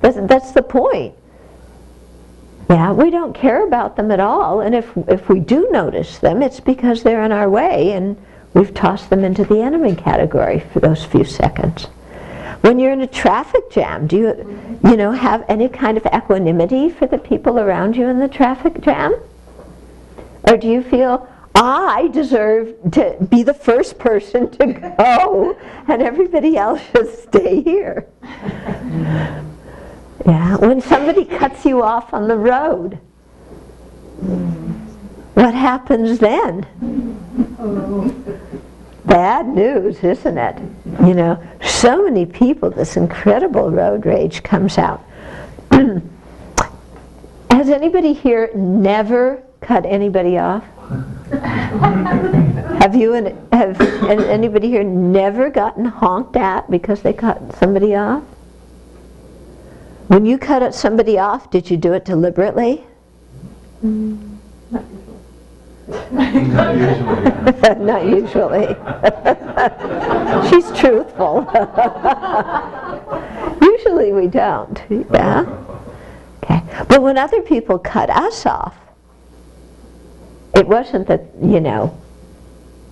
S1: That's the point. Yeah, we don't care about them at all, and if we do notice them, it's because they're in our way and we've tossed them into the enemy category for those few seconds. When you're in a traffic jam, do you have any kind of equanimity for the people around you in the traffic jam? Or do you feel, I deserve to be the first person to go and everybody else should stay here? Yeah, when somebody cuts you off on the road, what happens then? Bad news, isn't it? So many people, this incredible road rage comes out. Has anybody here never cut anybody off? Have anybody here never gotten honked at because they cut somebody off? When you cut somebody off, did you do it deliberately?
S3: Not usually.
S1: Not usually. She's truthful. Usually we don't. Yeah? Okay. But when other people cut us off, it wasn't that,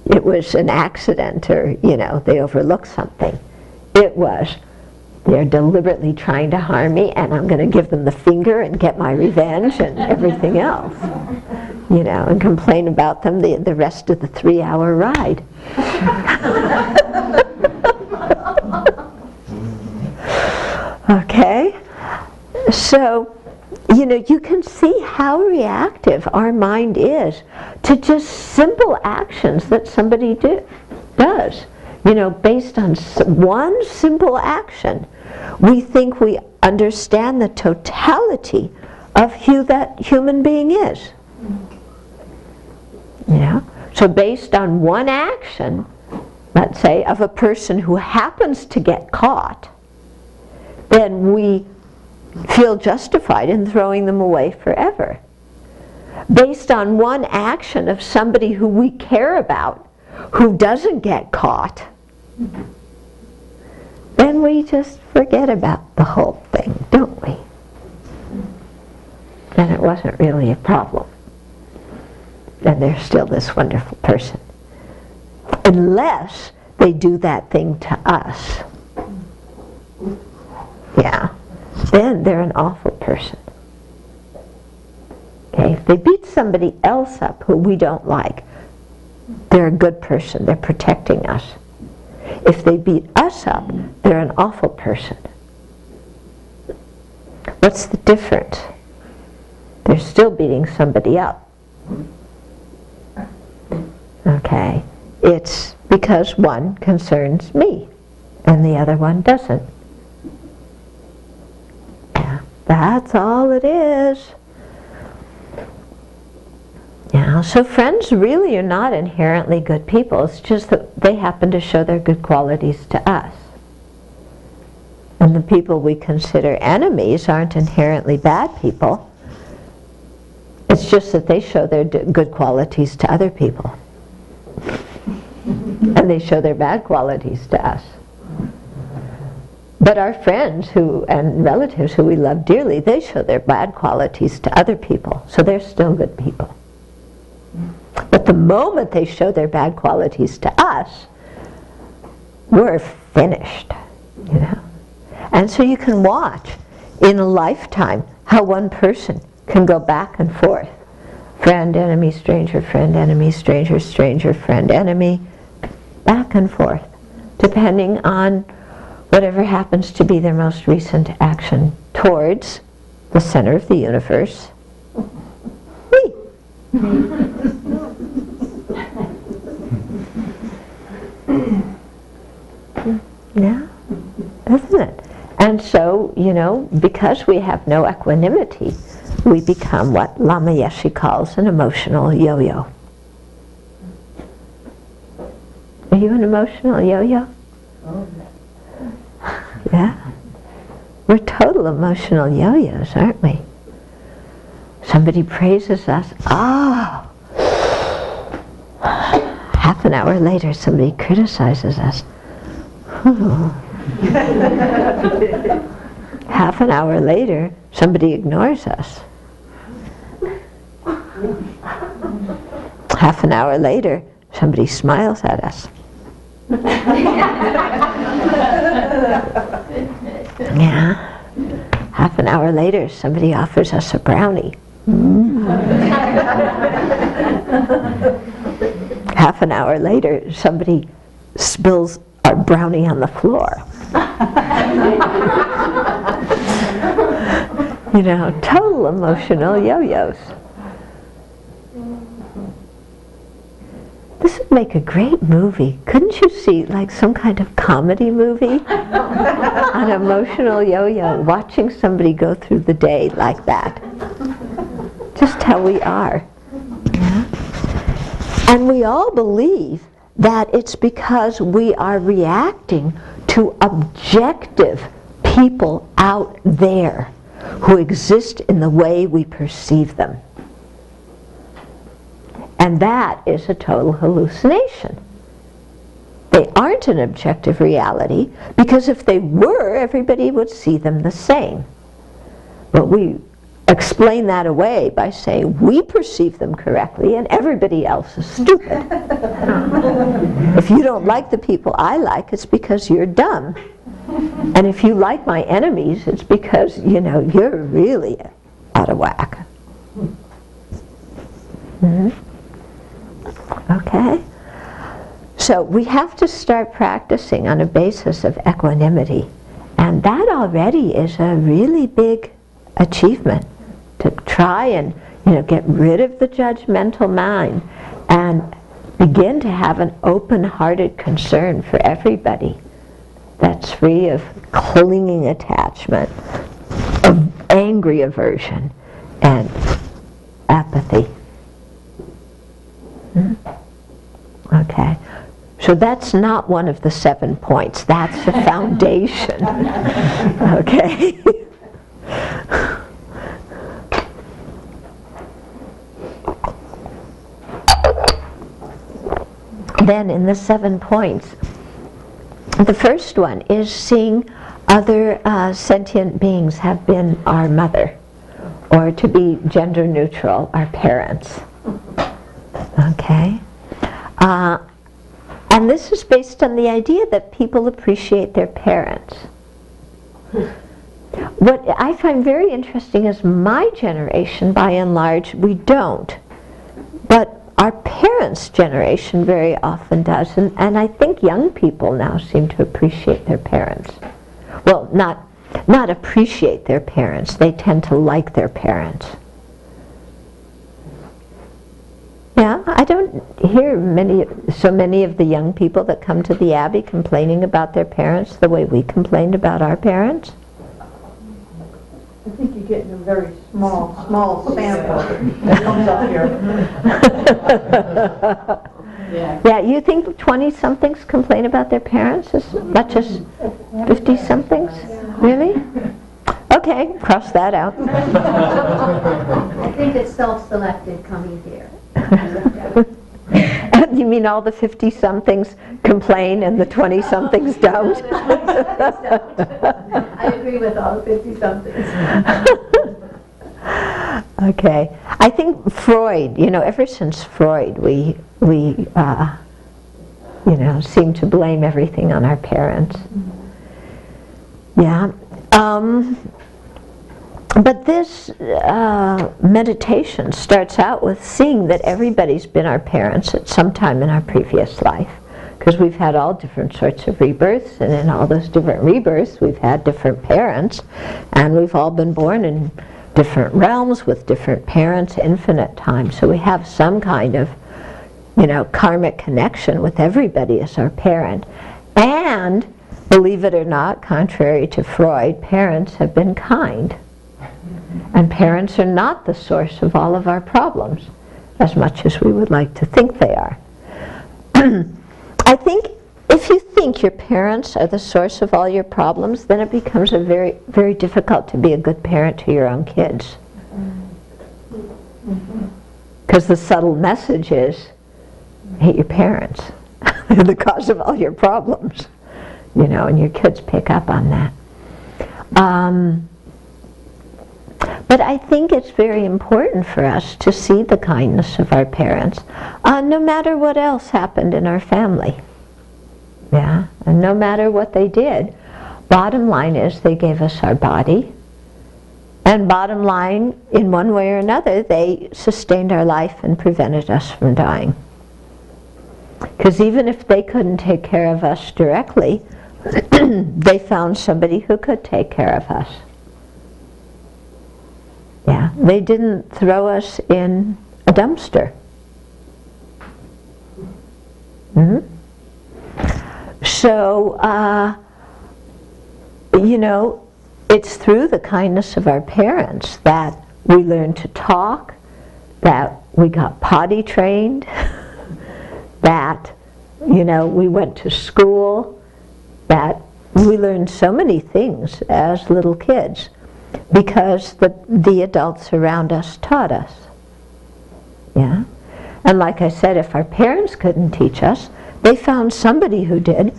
S1: it was an accident or, they overlooked something. It was, they're deliberately trying to harm me and I'm going to give them the finger and get my revenge and everything else. And complain about them the rest of the 3-hour ride. Okay? So, you can see how reactive our mind is to just simple actions that somebody does. Based on one simple action, we think we understand the totality of who that human being is. So based on one action, let's say, of a person who happens to get caught, then we feel justified in throwing them away forever. Based on one action of somebody who we care about, who doesn't get caught, then we just forget about the whole thing, don't we? And it wasn't really a problem. And they're still this wonderful person. Unless they do that thing to us. Yeah. Then they're an awful person. Okay? If they beat somebody else up who we don't like, they're a good person. They're protecting us. If they beat us up, they're an awful person. What's the difference? They're still beating somebody up. Okay? It's because one concerns me and the other one doesn't. Yeah, that's all it is. Yeah, so friends really are not inherently good people. It's just that they happen to show their good qualities to us. And the people we consider enemies aren't inherently bad people. It's just that they show their good qualities to other people. And they show their bad qualities to us. But our friends and relatives who we love dearly, they show their bad qualities to other people. So they're still good people. But the moment they show their bad qualities to us, we're finished, And so you can watch in a lifetime how one person can go back and forth. Friend, enemy, stranger, friend, enemy, stranger, stranger, friend, enemy. Back and forth, depending on whatever happens to be their most recent action towards the center of the universe. Me. Yeah, isn't it? And so, because we have no equanimity, we become what Lama Yeshe calls an emotional yo-yo. Are you an emotional yo-yo?
S2: Oh.
S1: Yeah? We're total emotional yo-yos, aren't we? Somebody praises us. Oh! Half an hour later, somebody criticizes us. Half an hour later, somebody ignores us. Half an hour later, somebody smiles at us. Yeah. Half an hour later, somebody offers us a brownie. Half an hour later, somebody spills our brownie on the floor. Total emotional yo-yos. This would make a great movie. Couldn't you see like some kind of comedy movie? An emotional yo-yo, watching somebody go through the day like that. Just how we are. Yeah? And we all believe that it's because we are reacting to objective people out there who exist in the way we perceive them. And that is a total hallucination. They aren't an objective reality, because if they were, everybody would see them the same. But we explain that away by saying we perceive them correctly and everybody else is stupid. If you don't like the people I like, it's because you're dumb. And if you like my enemies, it's because, you're really out of whack. Mm-hmm. Okay? So we have to start practicing on a basis of equanimity. And that already is a really big achievement, to try and, you know, get rid of the judgmental mind and begin to have an open-hearted concern for everybody that's free of clinging attachment, of angry aversion, and apathy. Okay. So that's not one of the 7 points. That's the foundation. Okay. Then in the 7 points, the first one is seeing other sentient beings have been our mother, or to be gender neutral, our parents. Okay? And this is based on the idea that people appreciate their parents. What I find very interesting is my generation, by and large, we don't. But our parents' generation very often does, and I think young people now seem to appreciate their parents. Well, not appreciate their parents, they tend to like their parents. Yeah, I don't hear so many of the young people that come to the Abbey complaining about their parents the way we complained about our parents.
S2: I think you're getting a very small sample that comes up here.
S1: Yeah, you think 20-somethings complain about their parents as much as 50-somethings? Really? Okay, cross that out.
S4: I think it's self-selected coming here.
S1: You mean all the 50-somethings complain and the 20-somethings don't?
S4: I agree with all the 50-somethings.
S1: Okay. I think Freud, you know, ever since Freud, we you know, seem to blame everything on our parents. Yeah. But this meditation starts out with seeing that everybody's been our parents at some time in our previous life, because we've had all different sorts of rebirths, and in all those different rebirths we've had different parents, and we've all been born in different realms with different parents infinite times. So we have some kind of, you know, karmic connection with everybody as our parent. And believe it or not, contrary to Freud, parents have been kind. And parents are not the source of all of our problems, as much as we would like to think they are. I think if you think your parents are the source of all your problems, then it becomes very, very difficult to be a good parent to your own kids. Because the subtle message is, hate your parents. They're the cause of all your problems. You know, and your kids pick up on that. But I think it's very important for us to see the kindness of our parents, no matter what else happened in our family. Yeah, and no matter what they did. Bottom line is they gave us our body, and bottom line, in one way or another, they sustained our life and prevented us from dying. Because even if they couldn't take care of us directly, they found somebody who could take care of us. Yeah, they didn't throw us in a dumpster. So, you know, it's through the kindness of our parents that we learned to talk, that we got potty trained, that, you know, we went to school, that we learned so many things as little kids because the adults around us taught us. Yeah? And like I said, if our parents couldn't teach us, they found somebody who did,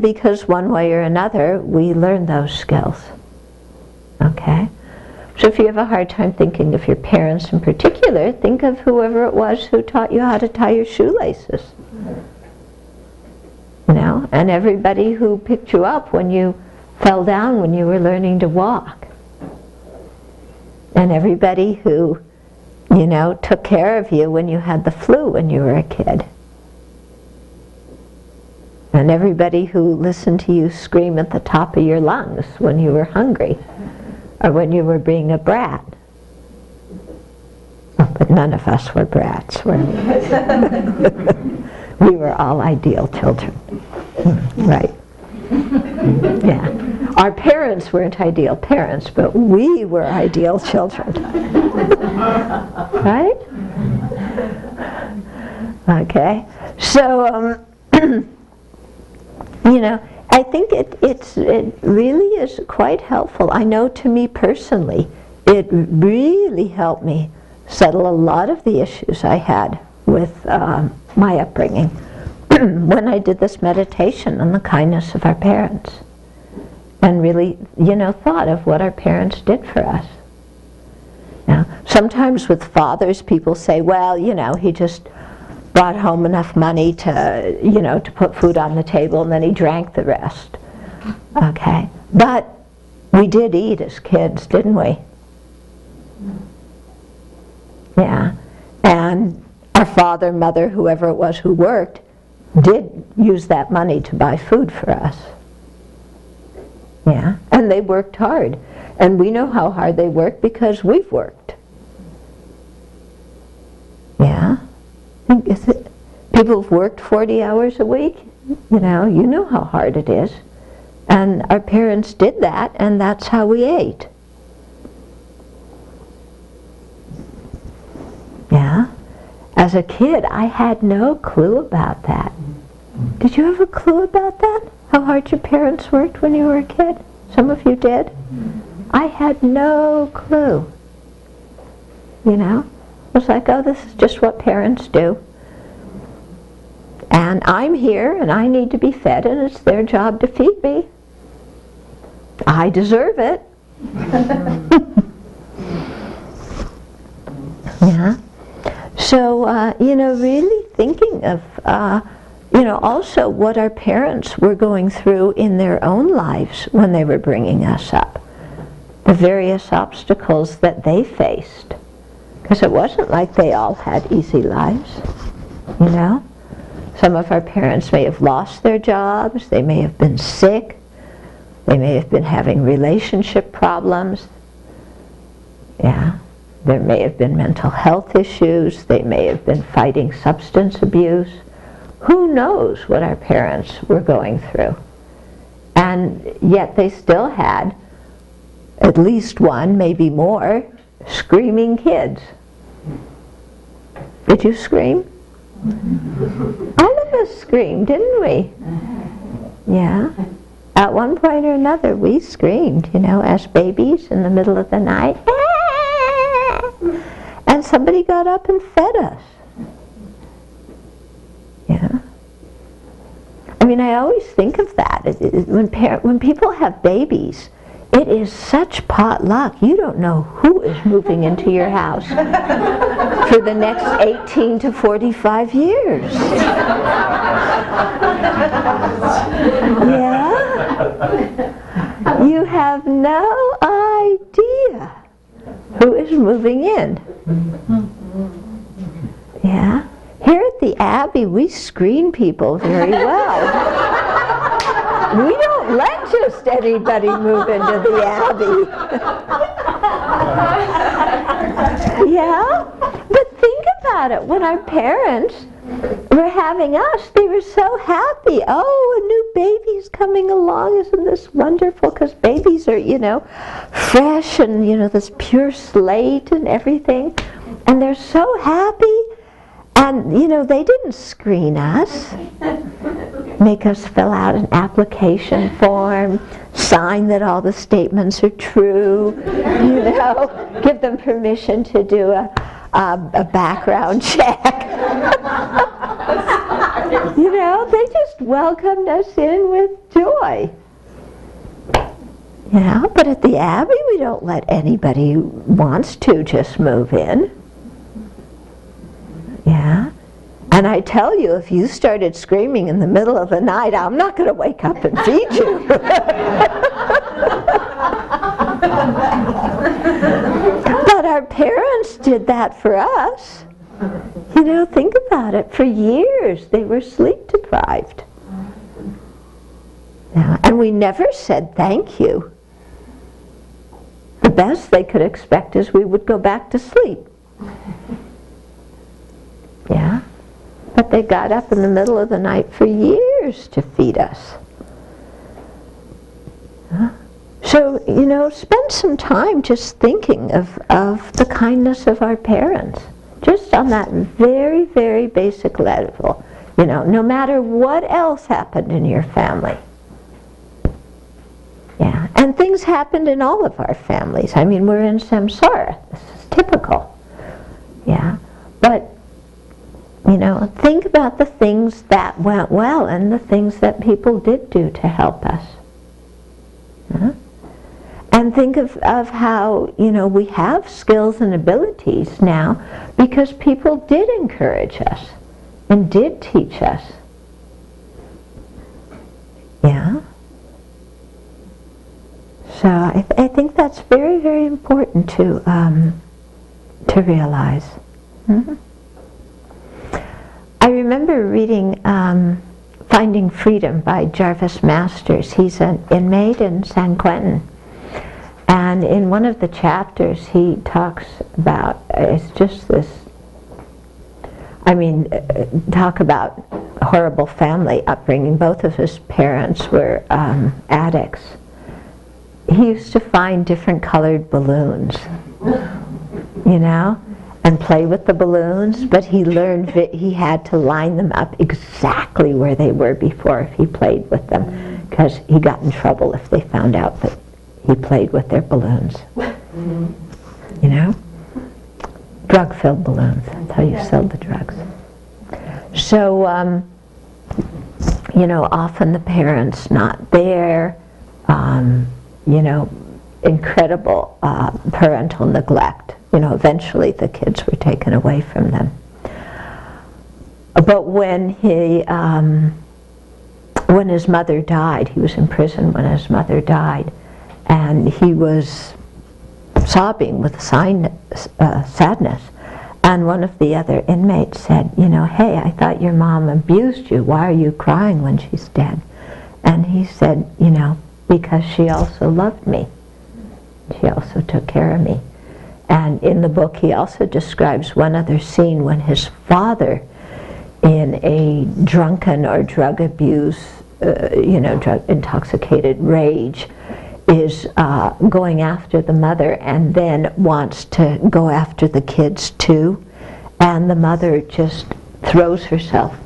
S1: because one way or another we learned those skills. Okay? So if you have a hard time thinking of your parents in particular, think of whoever it was who taught you how to tie your shoelaces. You know, and everybody who picked you up when you fell down when you were learning to walk. And everybody who, you know, took care of you when you had the flu when you were a kid. And everybody who listened to you scream at the top of your lungs when you were hungry, or when you were being a brat. none of us were brats, were we? We were all ideal children. Right. Yeah. Our parents weren't ideal parents, but we were ideal children. Right? Okay. So, you know, I think it really is quite helpful. I know to me personally, it really helped me settle a lot of the issues I had with my upbringing when I did this meditation on the kindness of our parents and really, you know, thought of what our parents did for us. Now, sometimes with fathers, people say, well, you know, he just brought home enough money to, you know, to put food on the table, and then he drank the rest. Okay, but we did eat as kids, didn't we? Yeah, and our father, mother, whoever it was who worked, did use that money to buy food for us. Yeah, and they worked hard, and we know how hard they worked because we've worked. Yeah. Is it, people have worked 40 hours a week, you know how hard it is. And our parents did that, and that's how we ate. Yeah. As a kid, I had no clue about that. Did you have a clue about that? How hard your parents worked when you were a kid? Some of you did? I had no clue. You know? It was like, oh, this is just what parents do. And I'm here, and I need to be fed, and it's their job to feed me. I deserve it. Yeah. So, you know, really thinking of, you know, also what our parents were going through in their own lives when they were bringing us up. The various obstacles that they faced. Because it wasn't like they all had easy lives, you know. Some of our parents may have lost their jobs, they may have been sick, they may have been having relationship problems. Yeah. There may have been mental health issues, they may have been fighting substance abuse. Who knows what our parents were going through? And yet they still had at least one, maybe more, screaming kids. Did you scream? All of us screamed, didn't we? Yeah. At one point or another, we screamed, you know, as babies in the middle of the night. And somebody got up and fed us. Yeah. I mean, I always think of that. When people have babies, it is such potluck. You don't know who is moving into your house for the next 18 to 45 years. Yeah? You have no idea who is moving in. Yeah? Here at the Abbey, we screen people very well. We don't let just anybody move into the Abbey. Yeah? But think about it. When our parents were having us, they were so happy. Oh, a new baby's coming along. Isn't this wonderful? Because babies are, you know, fresh and, you know, this pure slate and everything. And they're so happy. And, you know, they didn't screen us, make us fill out an application form, sign that all the statements are true, you know, give them permission to do a background check. You know, they just welcomed us in with joy. You know, but at the Abbey, we don't let anybody who wants to just move in. Yeah. And I tell you, if you started screaming in the middle of the night, I'm not going to wake up and feed you. But our parents did that for us. You know, think about it. For years, they were sleep deprived. Yeah. And we never said thank you. The best they could expect is we would go back to sleep. they got up in the middle of the night for years to feed us. So, spend some time just thinking of the kindness of our parents, just on that very, very basic level, no matter what else happened in your family. Yeah, and things happened in all of our families. I mean, we're in samsara. This is typical. Yeah, but, think about the things that went well and the things that people did do to help us. And think of how, we have skills and abilities now because people did encourage us and did teach us. Yeah? So I think that's very, very important to realize. Mm-hmm. I remember reading Finding Freedom by Jarvis Masters. He's an inmate in San Quentin. And in one of the chapters he talks about, it's just this, talk about horrible family upbringing. Both of his parents were addicts. He used to find different colored balloons, and play with the balloons, but he learned that he had to line them up exactly where they were before if he played with them, because he got in trouble if they found out that he played with their balloons. Drug-filled balloons, that's how you sell the drugs. So, often the parents not there, incredible parental neglect. Eventually the kids were taken away from them. But when his mother died, he was in prison when his mother died, and he was sobbing with sadness. And one of the other inmates said, hey, I thought your mom abused you. Why are you crying when she's dead? And he said, because she also loved me. She also took care of me. And in the book he also describes one other scene when his father, in a drunken or drug abuse, drug intoxicated rage, is going after the mother and then wants to go after the kids too. And the mother just throws herself.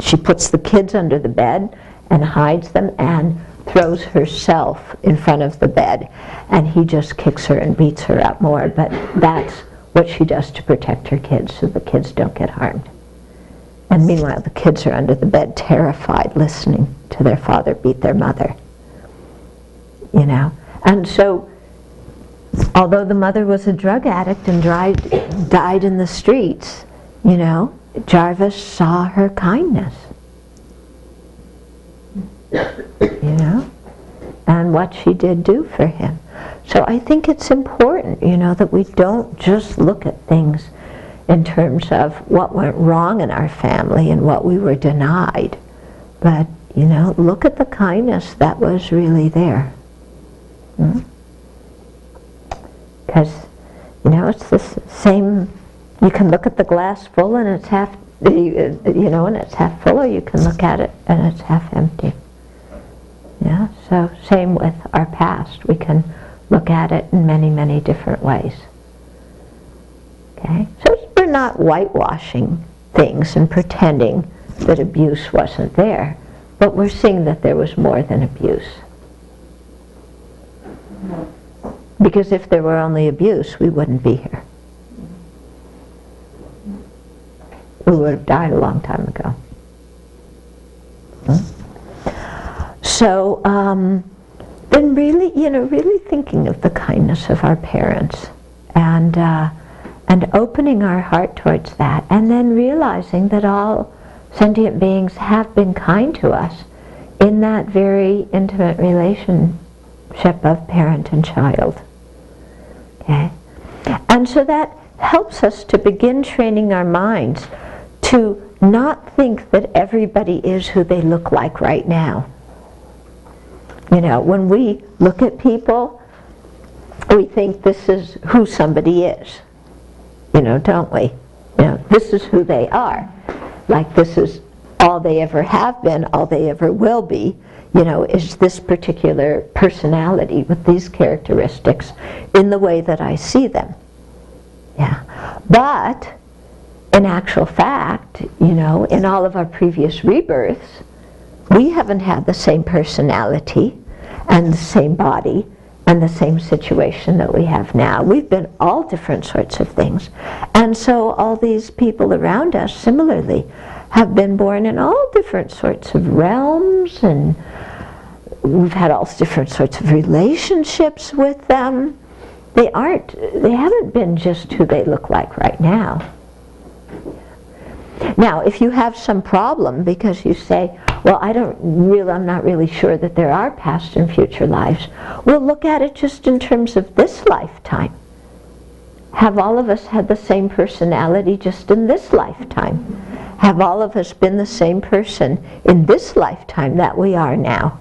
S1: She puts the kids under the bed and hides them and throws herself in front of the bed, and he just kicks her and beats her up more. But that's what she does to protect her kids, so the kids don't get harmed. And meanwhile the kids are under the bed terrified, listening to their father beat their mother. And so although the mother was a drug addict and died in the streets, Jarvis saw her kindness. And what she did do for him. So I think it's important, that we don't just look at things in terms of what went wrong in our family and what we were denied, but, look at the kindness that was really there. Because, it's the same, you can look at the glass full and it's half, and it's half full, or you can look at it and it's half empty. Yeah, so same with our past. We can look at it in many, many different ways. Okay, so we're not whitewashing things and pretending that abuse wasn't there, but we're seeing that there was more than abuse. Because if there were only abuse, we wouldn't be here. We would have died a long time ago. So then really, really thinking of the kindness of our parents and opening our heart towards that, and then realizing that all sentient beings have been kind to us in that very intimate relationship of parent and child. Okay? And so that helps us to begin training our minds to not think that everybody is who they look like right now. When we look at people, we think this is who somebody is. Don't we? This is who they are. like this is all they ever have been, all they ever will be, is this particular personality with these characteristics in the way that I see them. Yeah. But in actual fact, in all of our previous rebirths, we haven't had the same personality and the same body and the same situation that we have now. We've been all different sorts of things. And so all these people around us similarly have been born in all different sorts of realms, and we've had all different sorts of relationships with them. They haven't been just who they look like right now. Now, if you have some problem because you say, well, I'm not really sure that there are past and future lives, we'll look at it just in terms of this lifetime. Have all of us had the same personality just in this lifetime? Have all of us been the same person in this lifetime that we are now?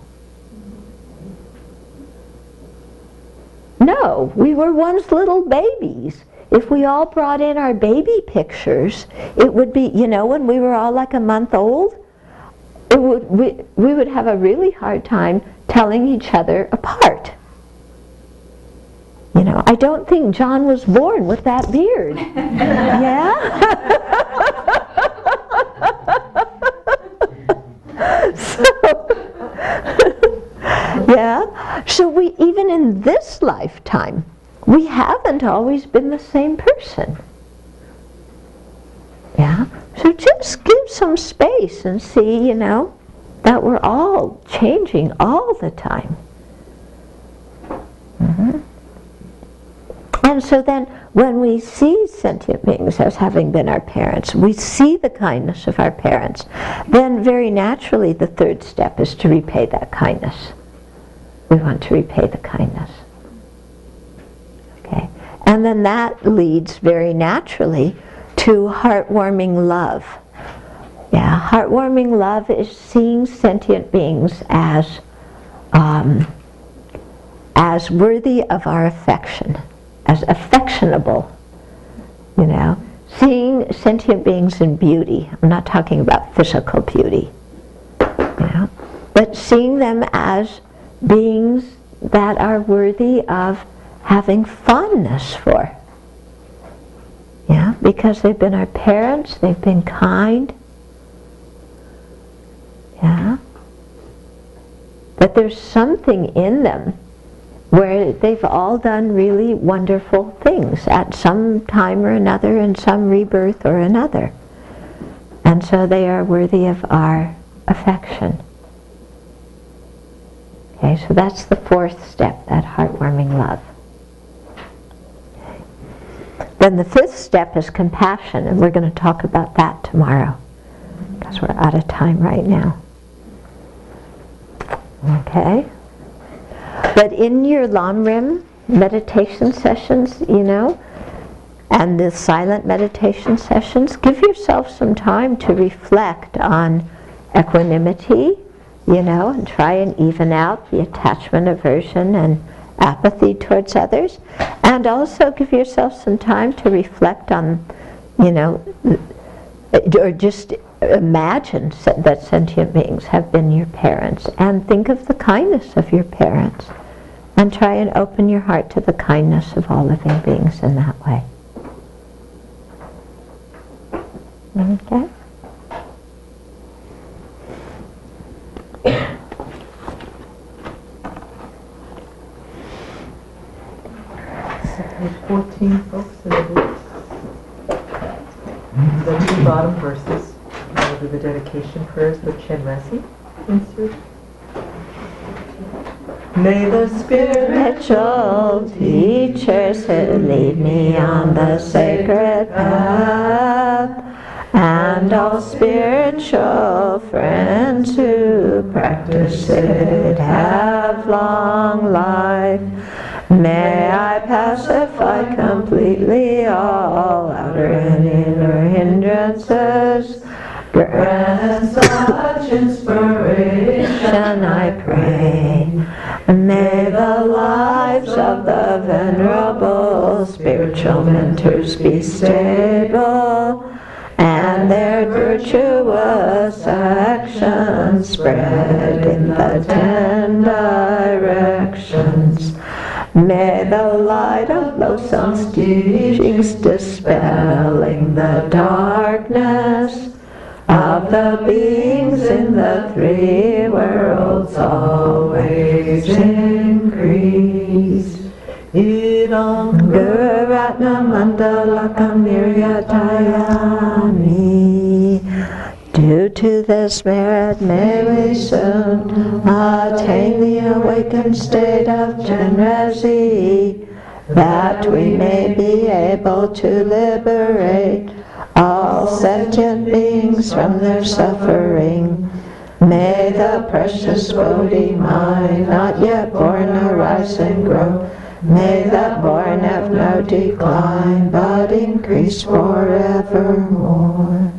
S1: No, we were once little babies. If we all brought in our baby pictures, it would be, when we were all like a month old, we would have a really hard time telling each other apart. I don't think John was born with that beard. Yeah? So even in this lifetime, we haven't always been the same person. Yeah? So just give some space and see, that we're all changing all the time. Mm-hmm. And so then when we see sentient beings as having been our parents, we see the kindness of our parents, then very naturally the third step is to repay that kindness. We want to repay the kindness. Okay? And then that leads very naturally to heartwarming love. Yeah, heartwarming love is seeing sentient beings as worthy of our affection, as affectionable. Seeing sentient beings in beauty. I'm not talking about physical beauty, but seeing them as beings that are worthy of having fondness for. Yeah, because they've been our parents, they've been kind. Yeah. But there's something in them where they've all done really wonderful things at some time or another, in some rebirth or another. And so they are worthy of our affection. Okay, so that's the fourth step, that heartwarming love. Then the fifth step is compassion, and we're going to talk about that tomorrow, because we're out of time right now. Okay? But in your Lamrim meditation sessions, and the silent meditation sessions, give yourself some time to reflect on equanimity, and try and even out the attachment, aversion, and apathy towards others. And also give yourself some time to reflect on, or just imagine that sentient beings have been your parents, and think of the kindness of your parents, and try and open your heart to the kindness of all living beings in that way. Okay?
S5: Page 14, folks, in the books. The two bottom verses. We'll do the dedication prayers with Chenrezig. Insert. May the spiritual teachers who lead me on the sacred path, and all spiritual friends who practice it, have long life. May I pacify completely all outer and inner hindrances. Grant such inspiration, I pray. May the lives of the venerable spiritual mentors be stable, and their
S1: toward virtuous action, spread in the 10 directions. May the light of Losun's teachings dispelling the darkness of the beings in the 3 worlds always increase. Idam Guru Ratna Mandala Kamiryatayami. Due to this merit may we soon attain the awakened state of Chenrezig, that we may be able to liberate all sentient beings from their suffering. May the precious Bodhi mind not yet born arise and grow. May the born have no decline, but increase forevermore.